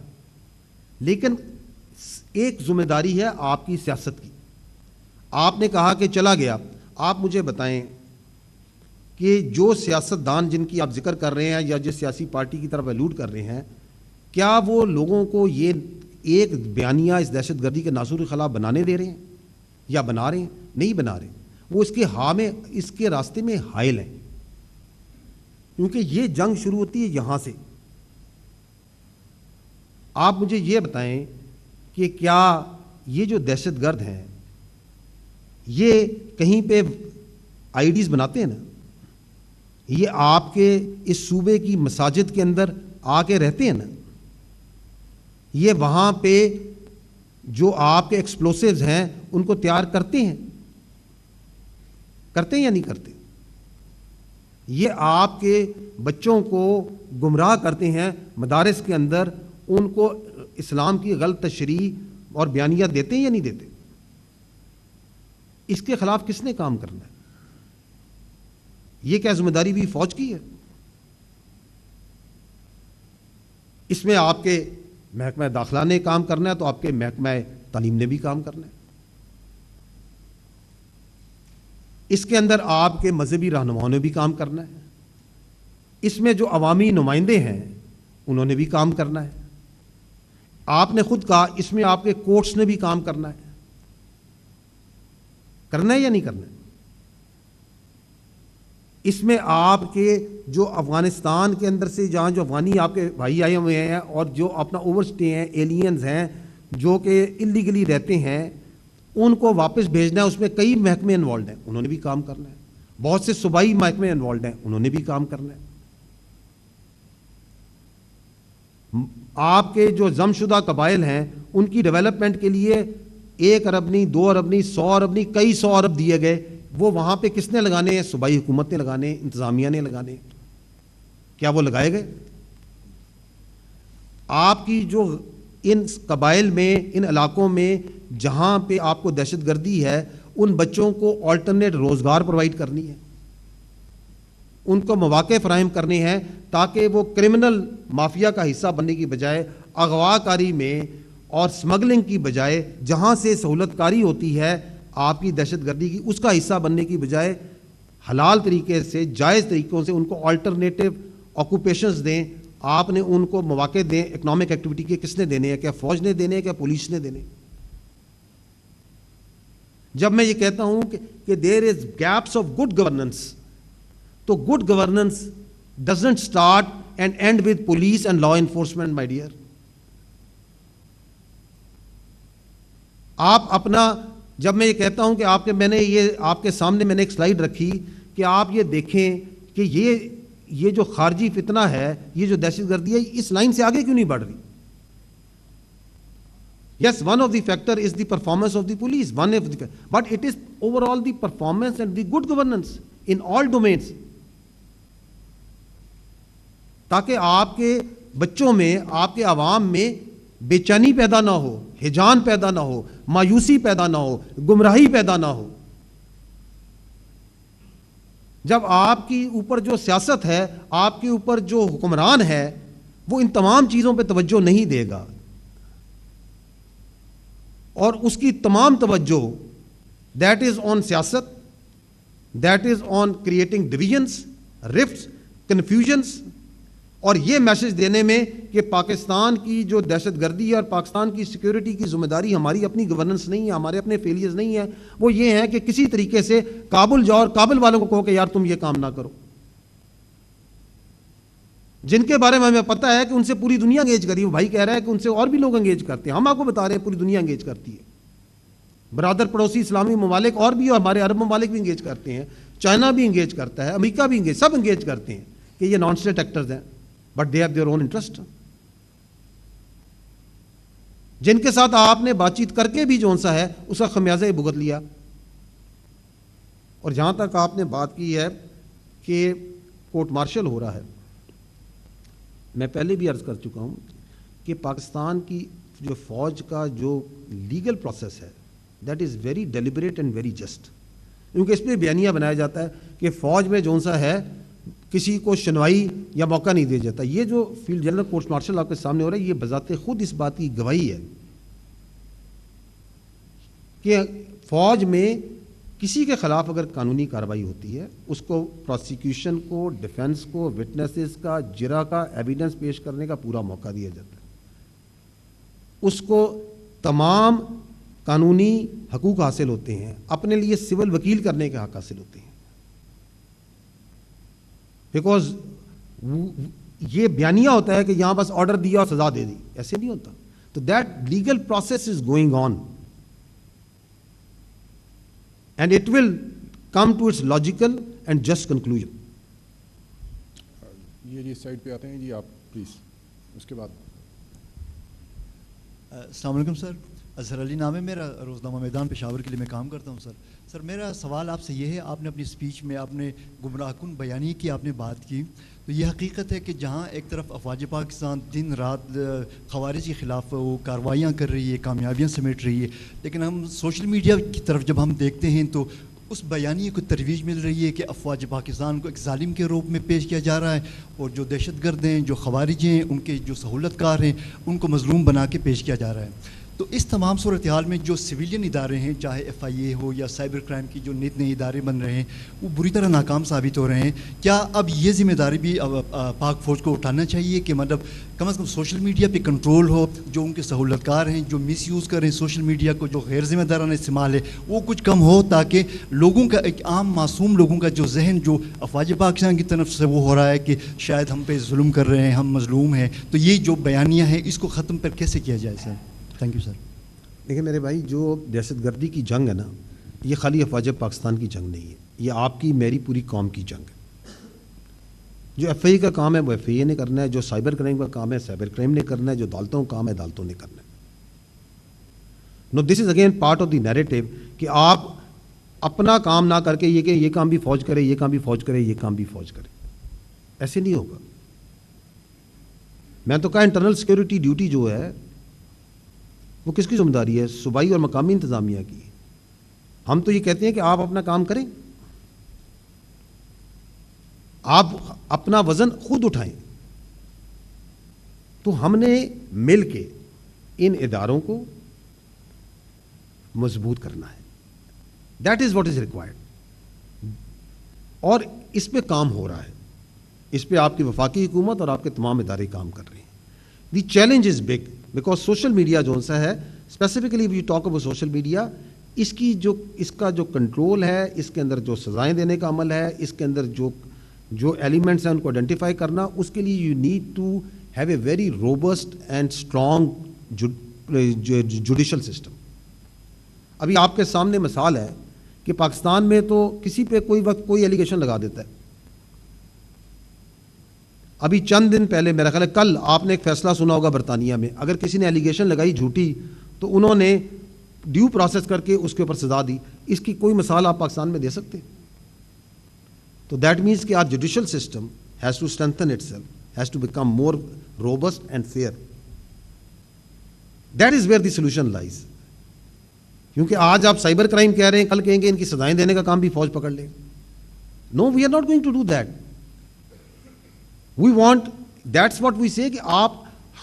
لیکن ایک ذمہ داری ہے آپ کی سیاست کی. آپ نے کہا کہ چلا گیا. آپ مجھے بتائیں کہ جو سیاستدان جن کی آپ ذکر کر رہے ہیں یا جس سیاسی پارٹی کی طرف الوڈ کر رہے ہیں، کیا وہ لوگوں کو یہ ایک بیانیہ اس دہشت گردی کے ناصور کے خلاف بنانے دے رہے ہیں یا بنا رہے ہیں؟ نہیں بنا رہے. وہ اس کے راستے میں حائل ہیں، کیونکہ یہ جنگ شروع ہوتی ہے یہاں سے. آپ مجھے یہ بتائیں کہ کیا یہ جو دہشت گرد ہیں یہ کہیں پہ آئی ڈیز بناتے ہیں نا، یہ آپ کے اس صوبے کی مساجد کے اندر آ کے رہتے ہیں نا، یہ وہاں پہ جو آپ کے ایکسپلوسیوز ہیں ان کو تیار کرتے ہیں یا نہیں کرتے؟ یہ آپ کے بچوں کو گمراہ کرتے ہیں مدارس کے اندر، ان کو اسلام کی غلط تشریح اور بیانیہ دیتے ہیں یا نہیں دیتے؟ اس کے خلاف کس نے کام کرنا ہے؟ یہ کیا ذمہ داری بھی فوج کی ہے؟ اس میں آپ کے محکمہ داخلہ نے کام کرنا ہے تو آپ کے محکمہ تعلیم نے بھی کام کرنا ہے. اس کے اندر آپ کے مذہبی رہنماؤں نے بھی کام کرنا ہے. اس میں جو عوامی نمائندے ہیں انہوں نے بھی کام کرنا ہے. آپ نے خود کہا اس میں آپ کے کورٹس نے بھی کام کرنا ہے یا نہیں کرنا ہے؟ اس میں آپ کے جو افغانستان کے اندر سے جہاں جو افغانی آپ کے بھائی آئے ہوئے ہیں اور جو اپنا اوور اسٹے ہیں، ایلینز ہیں جو کہ اللیگلی رہتے ہیں، ان کو واپس بھیجنا ہے. اس میں کئی محکمے انوالوڈ ہیں، انہوں نے بھی کام کرنا ہے. بہت سے صوبائی محکمے انوالوڈ ہیں، انہوں نے بھی کام کرنا ہے. آپ کے جو ضم شدہ قبائل ہیں ان کی ڈیولپمنٹ کے لیے 1 ارب نہیں، 2 ارب نہیں، 100 ارب نہیں، کئی 100 ارب دیے گئے. وہ وہاں پہ کس نے لگانے ہیں؟ صوبائی حکومت نے لگانے، انتظامیہ نے لگانے. کیا وہ لگائے گئے؟ آپ کی جو ان قبائل میں، ان علاقوں میں جہاں پہ آپ کو دہشت گردی ہے، ان بچوں کو آلٹرنیٹ روزگار پرووائڈ کرنی ہے، ان کو مواقع فراہم کرنے ہیں تاکہ وہ کرمنل مافیا کا حصہ بننے کی بجائے، اغوا کاری میں اور سمگلنگ کی بجائے، جہاں سے سہولت کاری ہوتی ہے آپ کی دہشت گردی کی، اس کا حصہ بننے کی بجائے حلال طریقے سے، جائز طریقوں سے ان کو آلٹرنیٹو آکوپیشنز دیں. آپ نے ان کو مواقع دیں اکنامک ایکٹیویٹی کے. کس نے دینے ہیں؟ کیا فوج نے دینے ہیں؟ کیا پولیس نے دینے؟ جب میں یہ کہتا ہوں کہ دیر از گیپس آف گڈ گورننس، تو good governance doesn't start and and with police and law enforcement my dear. آپ اپنا، جب میں یہ کہتا ہوں کہ میں نے یہ آپ کے سامنے میں نے ایک سلائیڈ رکھی کہ آپ یہ دیکھیں کہ یہ جو خارجی فتنہ ہے، یہ جو دہشت گردی ہے، اس لائن سے آگے کیوں نہیں بڑھ رہی؟ Yes, one of the factor is the performance of the police, but it is over all the performance and the good governance in all domains, تاکہ آپ کے بچوں میں، آپ کے عوام میں بے چینی پیدا نہ ہو، ہجان پیدا نہ ہو، مایوسی پیدا نہ ہو، گمراہی پیدا نہ ہو. جب آپ کی اوپر جو سیاست ہے، آپ کے اوپر جو حکمران ہے، وہ ان تمام چیزوں پہ توجہ نہیں دے گا اور اس کی تمام توجہ دیٹ از آن سیاست، that is on creating divisions, rifts, confusions, اور یہ میسج دینے میں کہ پاکستان کی جو دہشت گردی ہے اور پاکستان کی سیکیورٹی کی ذمہ داری ہماری اپنی گورننس نہیں ہے، ہمارے اپنے فیلیئرز نہیں ہیں، وہ یہ ہے کہ کسی طریقے سے کابل جاؤ اور کابل والوں کو کہو کہ یار تم یہ کام نہ کرو، جن کے بارے میں ہمیں پتہ ہے کہ ان سے پوری دنیا انگیج کری. وہ بھائی کہہ رہا ہے کہ ان سے اور بھی لوگ انگیج کرتے ہیں، ہم آپ کو بتا رہے ہیں پوری دنیا انگیج کرتی ہے. برادر پڑوسی اسلامی ممالک اور بھی، اور ہمارے عرب ممالک بھی انگیج کرتے ہیں، چائنا بھی انگیج کرتا ہے، امریکہ بھی انگیج، سب انگیج کرتے ہیں کہ یہ نان اسٹیٹ ایکٹرز ہیں، but they have their own interest. جن کے ساتھ آپ نے بات چیت کر کے بھی جو سا ہے اس کا خمیازہ بھگت لیا. اور جہاں تک آپ نے بات کی ہے کہ کورٹ مارشل ہو رہا ہے، میں پہلے بھی عرض کر چکا ہوں کہ پاکستان کی جو فوج کا جو لیگل پروسیس ہے that is very deliberate and very just. کیونکہ اس پہ بیانیہ بنایا جاتا ہے کہ فوج میں جو سا ہے کسی کو شنوائی یا موقع نہیں دیا جاتا. یہ جو فیلڈ جنرل کورٹ مارشل آپ کے سامنے ہو رہا ہے، یہ بذات خود اس بات کی گواہی ہے کہ فوج میں کسی کے خلاف اگر قانونی کارروائی ہوتی ہے اس کو پروسیکیوشن کو، ڈیفنس کو، وٹنسز کا، جرا کا ایویڈنس پیش کرنے کا پورا موقع دیا جاتا ہے، اس کو تمام قانونی حقوق حاصل ہوتے ہیں، اپنے لیے سول وکیل کرنے کے حق حاصل ہوتے ہیں، بیکاز یہ بیانیہ ہوتا ہے کہ یہاں بس آرڈر دیا اور سزا دے دی، ایسے نہیں ہوتا. تو that legal process is going on and it will come to its logical and just conclusion. یہ جی سائڈ پہ آتے ہیں جی آپ پلیز. اس کے بعد السلام علیکم سر. اظہر علی نام ہے میرا، روزنامہ میدان پشاور کے لیے میں کام کرتا ہوں سر. سر میرا سوال آپ سے یہ ہے، آپ نے اپنی اسپیچ میں آپ نے گمراہ کن بیانی کی آپ نے بات کی، تو یہ حقیقت ہے کہ جہاں ایک طرف افواج پاکستان دن رات خوارج کے خلاف وہ کارروائیاں کر رہی ہے، کامیابیاں سمیٹ رہی ہے، لیکن ہم سوشل میڈیا کی طرف جب ہم دیکھتے ہیں تو اس بیانیے کو ترویج مل رہی ہے کہ افواج پاکستان کو ایک ظالم کے روپ میں پیش کیا جا رہا ہے، اور جو دہشت گرد ہیں، جو خوارج ہیں، ان کے جو سہولت کار ہیں، ان کو مظلوم بنا کے پیش کیا جا رہا ہے. تو اس تمام صورتحال میں جو سویلین ادارے ہیں، چاہے ایف آئی اے ہو یا سائبر کرائم کی جو نت نئے ادارے بن رہے ہیں، وہ بری طرح ناکام ثابت ہو رہے ہیں. کیا اب یہ ذمہ داری بھی پاک فوج کو اٹھانا چاہیے کہ مطلب کم از کم سوشل میڈیا پہ کنٹرول ہو، جو ان کے سہولت کار ہیں، جو مس یوز کر رہے ہیں سوشل میڈیا کو، جو غیر ذمہ دارانہ استعمال ہے، وہ کچھ کم ہو، تاکہ لوگوں کا، ایک عام معصوم لوگوں کا جو ذہن جو افواج پاکستان کی طرف سے وہ ہو رہا ہے کہ شاید ہم پہ ظلم کر رہے ہیں، ہم مظلوم ہیں، تو یہ جو بیانیہ ہے اس کو ختم پر کیسے کیا جائے سر؟ Thank you sir. دیکھیں میرے بھائی، جو دہشت گردی کی جنگ ہے نا، یہ خالی افواج پاکستان کی جنگ نہیں ہے، یہ آپ کی میری پوری قوم کی جنگ ہے. جو ایف آئی اے کا کام ہے وہ ایف آئی اے نے کرنا ہے، جو سائبر کرائم کا کام ہے سائبر کرائم نے کرنا ہے، جو عدالتوں کا کام ہے عدالتوں نے کرنا ہے. No this is again part of the narrative کہ آپ اپنا کام نہ کر کے یہ کہ یہ کام بھی فوج کرے، یہ کام بھی فوج کرے، یہ کام بھی فوج کرے، ایسے نہیں ہوگا. میں تو کہا انٹرنل سیکورٹی ڈیوٹی جو ہے وہ کس کی ذمہ داری ہے؟ صوبائی اور مقامی انتظامیہ کی. ہم تو یہ کہتے ہیں کہ آپ اپنا کام کریں، آپ اپنا وزن خود اٹھائیں. تو ہم نے مل کے ان اداروں کو مضبوط کرنا ہے. That is what is required. اور اس پہ کام ہو رہا ہے، اس پہ آپ کی وفاقی حکومت اور آپ کے تمام ادارے کام کر رہے ہیں. The challenge is big because social media جو سا ہے، specifically we talk about social media, اس کا جو کنٹرول ہے، اس کے اندر جو سزائیں دینے کا عمل ہے، اس کے اندر جو ایلیمنٹس ہیں ان کو آئیڈینٹیفائی کرنا، اس کے لیے you need to have a very robust and strong judicial system. ابھی آپ کے سامنے مثال ہے کہ پاکستان میں تو کسی پہ کوئی وقت کوئی ایلیگیشن لگا دیتا ہے. ابھی چند دن پہلے، میرا خیال ہے کل، آپ نے ایک فیصلہ سنا ہوگا برطانیہ میں، اگر کسی نے ایلیگیشن لگائی جھوٹی تو انہوں نے ڈیو پروسیس کر کے اس کے اوپر سزا دی. اس کی کوئی مثال آپ پاکستان میں دے سکتے؟ تو دیٹ مینس کہ our judicial system has to strengthen itself, has to become more robust and fair. That is where the solution lies. کیونکہ آج آپ سائبر کرائم کہہ رہے ہیں، کل کہیں گے ان کی سزائیں دینے کا کام بھی فوج پکڑ لے. No, we are not going to do that. We want, that's what we say کہ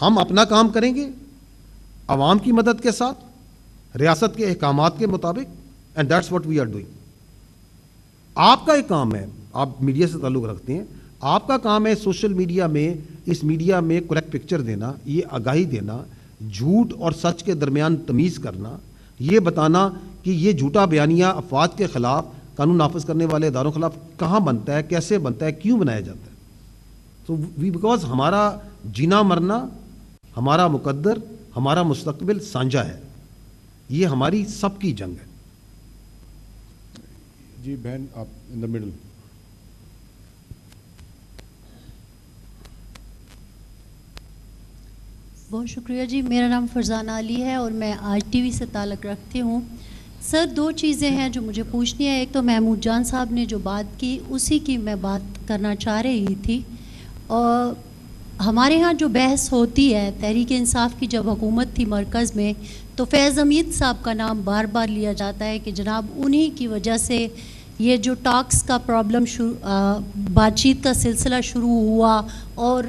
ہم اپنا کام کریں گے عوام کی مدد کے ساتھ، ریاست کے احکامات کے مطابق، and that's what we are doing. آپ کا ایک کام ہے، آپ میڈیا سے تعلق رکھتے ہیں، آپ کا کام ہے سوشل میڈیا میں، اس میڈیا میں کریکٹ پکچر دینا، یہ آگاہی دینا، جھوٹ اور سچ کے درمیان تمیز کرنا، یہ بتانا کہ یہ جھوٹا بیانیہ افواج کے خلاف، قانون نافذ کرنے والے اداروں کے خلاف کہاں بنتا ہے، کیسے بنتا ہے، کیوں بنایا جاتا ہے. تو بیکاز ہمارا جینا مرنا، ہمارا مقدر، ہمارا مستقبل سانجا ہے، یہ ہماری سب کی جنگ ہے. جی بہن آپ ان دا مڈل. بہت شکریہ جی. میرا نام فرزانہ علی ہے اور میں آج ٹی وی سے تعلق رکھتی ہوں. سر، دو چیزیں ہیں جو مجھے پوچھنی ہے. ایک تو محمود جان صاحب نے جو بات کی اسی کی میں بات کرنا چاہ رہی تھی. اور ہمارے ہاں جو بحث ہوتی ہے، تحریک انصاف کی جب حکومت تھی مرکز میں، تو فیض حمید صاحب کا نام بار بار لیا جاتا ہے کہ جناب انہی کی وجہ سے یہ جو ٹاکس کا پرابلم بات چیت کا سلسلہ شروع ہوا اور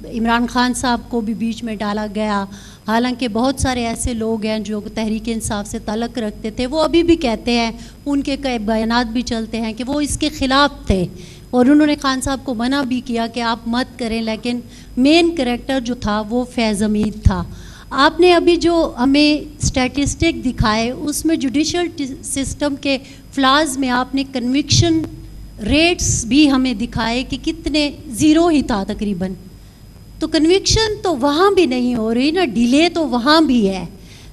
عمران خان صاحب کو بھی بیچ میں ڈالا گیا، حالانکہ بہت سارے ایسے لوگ ہیں جو تحریک انصاف سے تعلق رکھتے تھے، وہ ابھی بھی کہتے ہیں، ان کے کئی بیانات بھی چلتے ہیں کہ وہ اس کے خلاف تھے، اور انہوں نے خان صاحب کو منع بھی کیا کہ آپ مت کریں، لیکن مین کریکٹر جو تھا وہ فیض حمید تھا۔ آپ نے ابھی جو ہمیں اسٹیٹسٹک دکھائے اس میں جوڈیشل سسٹم کے فلاز میں آپ نے کنوکشن ریٹس بھی ہمیں دکھائے کہ کتنے، زیرو ہی تھا تقریباً، تو کنوکشن تو وہاں بھی نہیں ہو رہی نا، ڈیلے تو وہاں بھی ہے،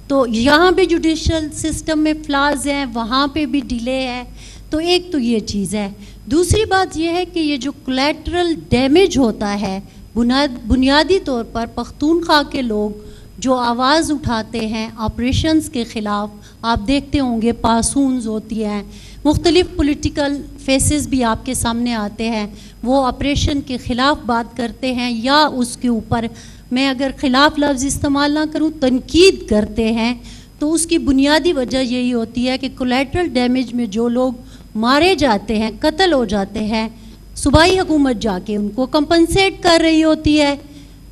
تو یہاں بھی جوڈیشل سسٹم میں فلاز ہیں، وہاں پہ بھی ڈیلے ہے، تو ایک تو یہ چیز ہے۔ دوسری بات یہ ہے کہ یہ جو کولیٹرل ڈیمیج ہوتا ہے، بنیادی طور پر پختونخوا کے لوگ جو آواز اٹھاتے ہیں آپریشنز کے خلاف، آپ دیکھتے ہوں گے پاسونز ہوتی ہیں، مختلف پولیٹیکل فیسز بھی آپ کے سامنے آتے ہیں، وہ آپریشن کے خلاف بات کرتے ہیں، یا اس کے اوپر میں اگر خلاف لفظ استعمال نہ کروں تنقید کرتے ہیں، تو اس کی بنیادی وجہ یہی ہوتی ہے کہ کولیٹرل ڈیمیج میں جو لوگ مارے جاتے ہیں، قتل ہو جاتے ہیں، صوبائی حکومت جا کے ان کو کمپنسیٹ کر رہی ہوتی ہے،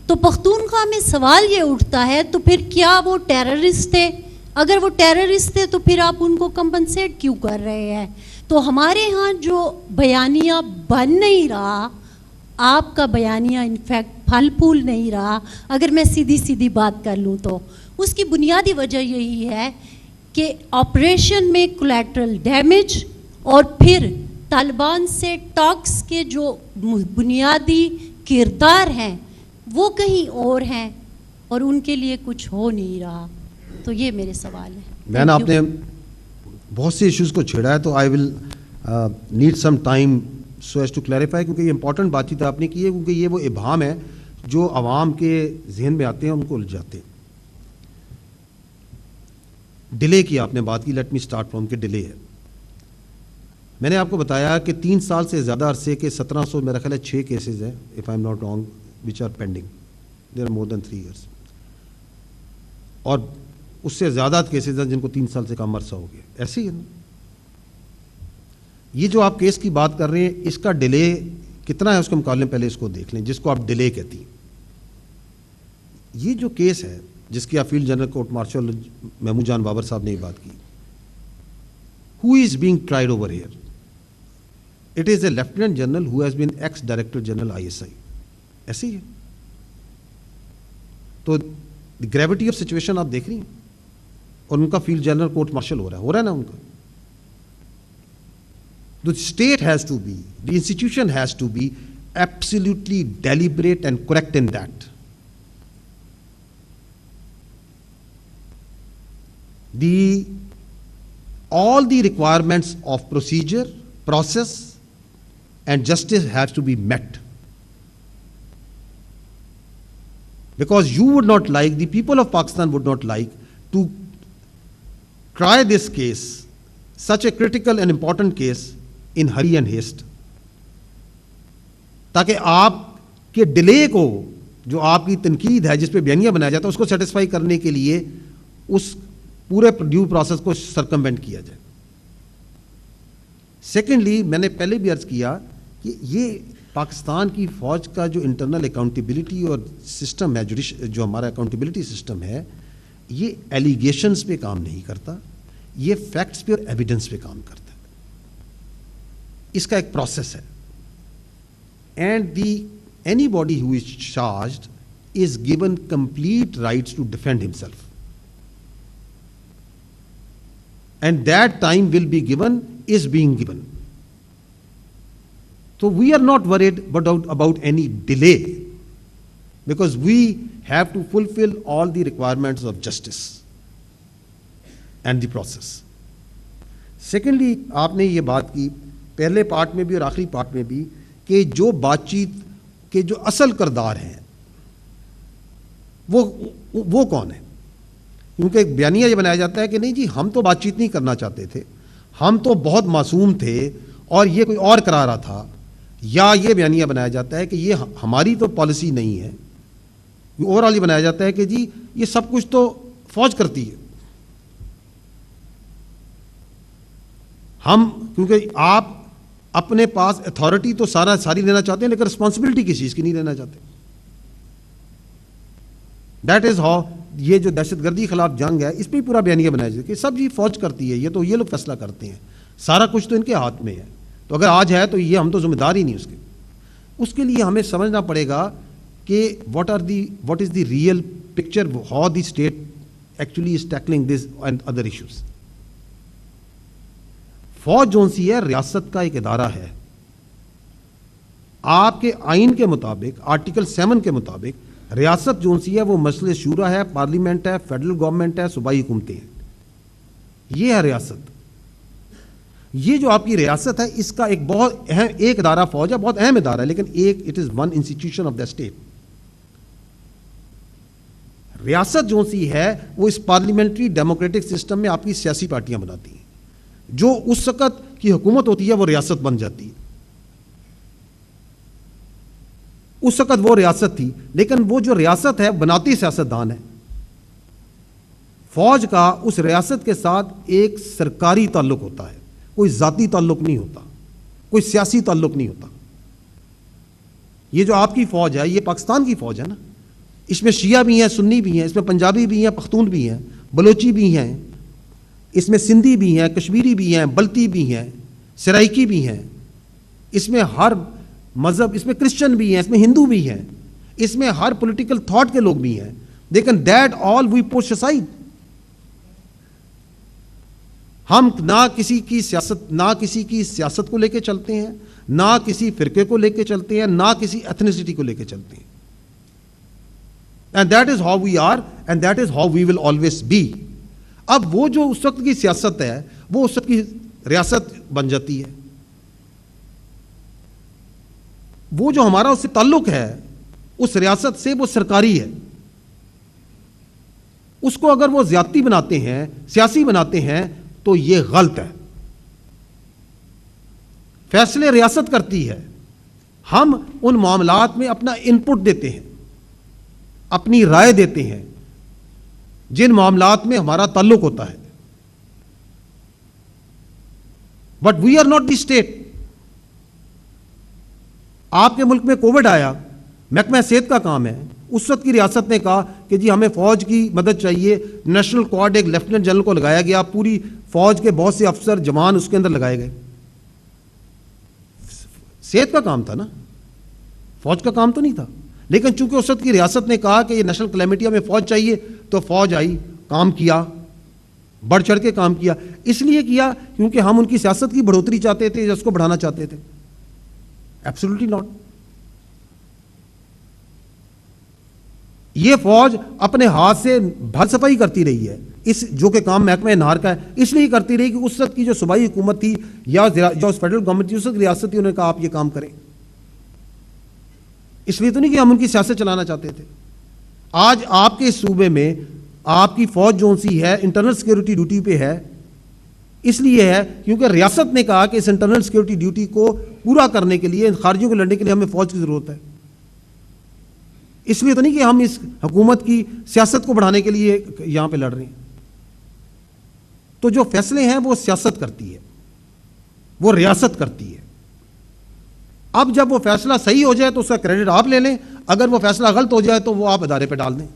تو پختونخوا میں سوال یہ اٹھتا ہے تو پھر کیا وہ ٹیررسٹ تھے؟ اگر وہ ٹیررسٹ تھے تو پھر آپ ان کو کمپنسیٹ کیوں کر رہے ہیں؟ تو ہمارے ہاں جو بیانیہ بن نہیں رہا، آپ کا بیانیہ انفیکٹ پھل پھول نہیں رہا، اگر میں سیدھی بات کر لوں تو اس کی بنیادی وجہ یہی ہے کہ آپریشن میں کولیٹرل ڈیمیج، اور پھر طالبان سے ٹاکس کے جو بنیادی کردار ہیں وہ کہیں اور ہیں، اور ان کے لیے کچھ ہو نہیں رہا۔ تو یہ میرے سوال ہیں۔ میں نے آپ نے بہت سے ایشوز کو چھیڑا ہے، تو I will need some time so as to clarify, کیونکہ یہ امپورٹنٹ بات چیت آپ نے کی ہے، کیونکہ یہ وہ ابہام ہے جو عوام کے ذہن میں آتے ہیں، ان کو الجھاتے ہیں۔ ڈیلے کی آپ نے بات کی، لیٹ می اسٹارٹ فرام کہ ڈیلے ہے۔ میں نے آپ کو بتایا کہ 3 سال سے زیادہ عرصے کے 1700 میرا خیال ہے 6 کیسز ہیں، if I am not wrong, which are pending, there are more than 3 years, اور اس سے زیادہ کیسز ہیں جن کو 3 سال سے کم عرصہ ہو گیا۔ ایسے ہی ہے نا، یہ جو آپ کیس کی بات کر رہے ہیں، اس کا ڈیلے کتنا ہے اس کے مقابلے میں پہلے اس کو دیکھ لیں، جس کو آپ ڈیلے کہتی ہیں۔ یہ جو کیس ہے جس کی آپ field general court martial Mahmood Jan Babar sahib نے یہ بات کی، who is being tried over here? It is a Lieutenant General who has been ex-Director General ISI. ایسے ہی ہے۔ تو گریوٹی آف سچویشن آپ دیکھ رہی ہیں، اور ان کا فیلڈ جنرل کورٹ مارشل ہو رہا ہے نا ان کا۔ The state has to be, the institution has to be absolutely deliberate and correct in that. All the requirements of procedure, process and justice has to be met. Because you would not like, the people of Pakistan would not like to try this case, such a critical and important case, in hurry and haste. تاکہ آپ کے delay کو، جو آپ کی تنقید ہے جس پہ بیانیہ بنایا جاتا ہے، اس کو سیٹسفائی کرنے کے لیے اس پورے ڈیو پروسیس کو سرکموینٹ کیا جائے۔ سیکنڈلی، میں نے پہلے بھی عرض کیا کہ یہ پاکستان کی فوج کا جو انٹرنل اکاؤنٹیبلٹی اور سسٹم ہے، جو ہمارا اکاؤنٹیبلٹی سسٹم ہے، یہ ایلیگیشنز پہ کام نہیں کرتا، یہ فیکٹس پہ اور ایویڈنس پہ کام کرتا ہے۔ اس کا ایک پروسیس ہے، and anybody who is charged is given complete rights to defend himself, and that time will be given, is being given. So we are not worried about any delay, because we have to fulfill all the requirements of justice and the process. Secondly, آپ نے یہ بات کی پہلے part میں بھی اور آخری پارٹ میں بھی کہ جو بات چیت کے جو اصل کردار ہیں وہ کون ہے؟ کیونکہ ایک بیانیہ یہ بنایا جاتا ہے کہ نہیں جی ہم تو بات چیت نہیں کرنا چاہتے تھے، ہم تو بہت معصوم تھے اور یہ کوئی اور کرا رہا تھا، یا یہ بیانیہ بنایا جاتا ہے کہ یہ ہماری تو پالیسی نہیں ہے، اوور آل یہ بنایا جاتا ہے کہ جی یہ سب کچھ تو فوج کرتی ہے۔ ہم کیونکہ آپ اپنے پاس اتھارٹی تو ساری لینا چاہتے ہیں، لیکن رسپانسبلٹی کسی چیز کی نہیں لینا چاہتے۔ دیٹ از ہاؤ یہ جو دہشت گردی کے خلاف جنگ ہے اس پہ پورا بیانیہ بنایا جائے کہ سب جی فوج کرتی ہے, یہ تو یہ لوگ فیصلہ کرتے ہیں, سارا کچھ تو ان کے ہاتھ میں ہے. تو اگر آج ہے تو یہ ہم تو ذمہ دار ہی نہیں اس کے. اس کے لیے ہمیں سمجھنا پڑے گا کہ what is the real picture, how the state actually is tackling this and other issues. فوج جو سی ہے ریاست کا ایک ادارہ ہے. آپ کے آئین کے مطابق آرٹیکل 7 کے مطابق ریاست جو سی ہے وہ مجلس شورا ہے, پارلیمنٹ ہے, فیڈرل گورنمنٹ ہے, صوبائی حکومتیں ہیں. یہ ہے ریاست. یہ جو آپ کی ریاست ہے اس کا ایک بہت اہم ایک ادارہ فوج ہے, بہت اہم ادارہ ہے, لیکن ایک it is one institution of the state. ریاست جو سی ہے وہ اس پارلیمنٹری ڈیموکریٹک سسٹم میں آپ کی سیاسی پارٹیاں بناتی ہیں. جو اس وقت کی حکومت ہوتی ہے وہ ریاست بن جاتی ہے. اس وقت وہ ریاست تھی, لیکن وہ جو ریاست ہے بناتی سیاستدان ہے. فوج کا اس ریاست کے ساتھ ایک سرکاری تعلق ہوتا ہے, کوئی ذاتی تعلق نہیں ہوتا, کوئی سیاسی تعلق نہیں ہوتا. یہ جو آپ کی فوج ہے یہ پاکستان کی فوج ہے نا, اس میں شیعہ بھی ہیں, سنی بھی ہیں, اس میں پنجابی بھی ہیں, پختون بھی ہیں, بلوچی بھی ہیں, اس میں سندھی بھی ہیں, کشمیری بھی ہیں, بلتی بھی ہیں, سرائکی بھی ہیں, اس میں ہر مذہب, اس میں کرسچن بھی ہیں, اس میں ہندو بھی ہیں, اس میں ہر پولیٹیکل تھاٹ کے لوگ بھی ہیں. لیکن that all we push aside. ہم نہ کسی کی سیاست کو لے کے چلتے ہیں, نہ کسی فرقے کو لے کے چلتے ہیں, نہ کسی ایتھنیسٹی کو لے کے چلتے ہیں. And that is how we are and that is how we will always be. اب وہ جو اس وقت کی سیاست ہے وہ اس وقت کی ریاست بن جاتی ہے. وہ جو ہمارا اس سے تعلق ہے اس ریاست سے وہ سرکاری ہے. اس کو اگر وہ زیادتی بناتے ہیں, سیاسی بناتے ہیں تو یہ غلط ہے. فیصلے ریاست کرتی ہے, ہم ان معاملات میں اپنا انپٹ دیتے ہیں, اپنی رائے دیتے ہیں جن معاملات میں ہمارا تعلق ہوتا ہے. But we are not the state. آپ کے ملک میں کووڈ آیا, محکمہ صحت کا کام ہے, اس وقت کی ریاست نے کہا کہ جی ہمیں فوج کی مدد چاہیے, نیشنل کوارڈ ایک لیفٹیننٹ جنرل کو لگایا گیا, پوری فوج کے بہت سے افسر جوان اس کے اندر لگائے گئے. صحت کا کام تھا نا, فوج کا کام تو نہیں تھا. لیکن چونکہ اس وقت کی ریاست نے کہا کہ یہ نیشنل کلیمٹی میں فوج چاہیے تو فوج آئی, کام کیا, بڑھ چڑھ کے کام کیا. اس لیے کیا کیونکہ ہم ان کی سیاست کی بڑھوتری چاہتے تھے یا اس کو بڑھانا چاہتے تھے؟ Absolutely not. یہ فوج اپنے ہاتھ سے بھر صفائی کرتی رہی ہے, اس جو کہ کام محکمہ انہار کا ہے, اس لیے کرتی رہی کہ اس وقت کی جو صوبائی حکومت تھی یا جو فیڈرل گورنمنٹ تھی, اس وقت ریاست تھی, انہوں نے کہا آپ یہ کام کریں. اس لیے تو نہیں کہ ہم ان کی سیاست چلانا چاہتے تھے. آج آپ کے صوبے میں آپ کی فوج جو سی ہے انٹرنل سیکیورٹی ڈیوٹی پہ ہے, اس لیے ہے کیونکہ ریاست نے کہا کہ اس انٹرنل سیکیورٹی ڈیوٹی کو پورا کرنے کے لیے, خارجیوں کو لڑنے کے لیے ہمیں فوج کی ضرورت ہے. اس لیے تو نہیں کہ ہم اس حکومت کی سیاست کو بڑھانے کے لیے یہاں پہ لڑ رہے ہیں. تو جو فیصلے ہیں وہ سیاست کرتی ہے, وہ ریاست کرتی ہے. اب جب وہ فیصلہ صحیح ہو جائے تو اس کا کریڈٹ آپ لے لیں, اگر وہ فیصلہ غلط ہو جائے تو وہ آپ ادارے پہ ڈال دیں.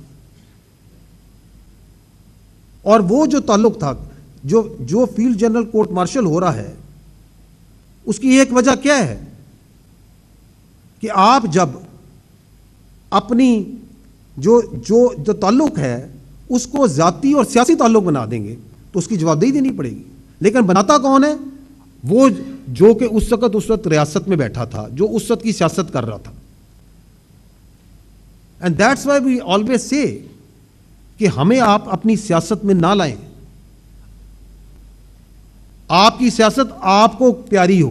اور وہ جو تعلق تھا, جو فیلڈ جنرل کورٹ مارشل ہو رہا ہے, اس کی ایک وجہ کیا ہے کہ آپ جب اپنی جو تعلق ہے اس کو ذاتی اور سیاسی تعلق بنا دیں گے تو اس کی جوابدہی دینی پڑے گی. لیکن بناتا کون ہے؟ وہ جو کہ اس وقت ریاست میں بیٹھا تھا, جو اس وقت کی سیاست کر رہا تھا. And that's why we always say کہ ہمیں آپ اپنی سیاست میں نہ لائیں. آپ کی سیاست آپ کو پیاری ہو.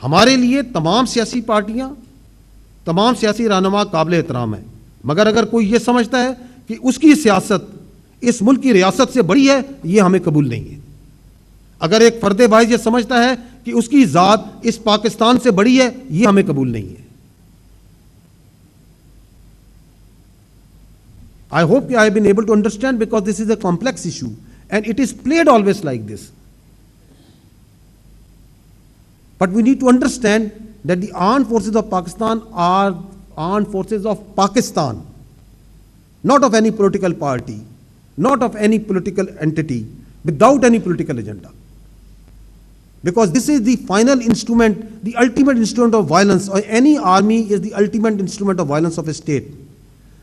ہمارے لیے تمام سیاسی پارٹیاں, تمام سیاسی رہنما قابل احترام ہیں, مگر اگر کوئی یہ سمجھتا ہے کہ اس کی سیاست اس ملک کی ریاست سے بڑی ہے, یہ ہمیں قبول نہیں ہے. اگر ایک فرد واحد یہ سمجھتا ہے کہ اس کی ذات اس پاکستان سے بڑی ہے, یہ ہمیں قبول نہیں ہے. I hope I have been able to understand, because this is a complex issue and it is played always like this. But we need to understand that the armed forces of Pakistan are armed forces of Pakistan, not of any political party, not of any political entity, without any political agenda. Because this is the final instrument, the ultimate instrument of violence, or any army is the ultimate instrument of violence of a state.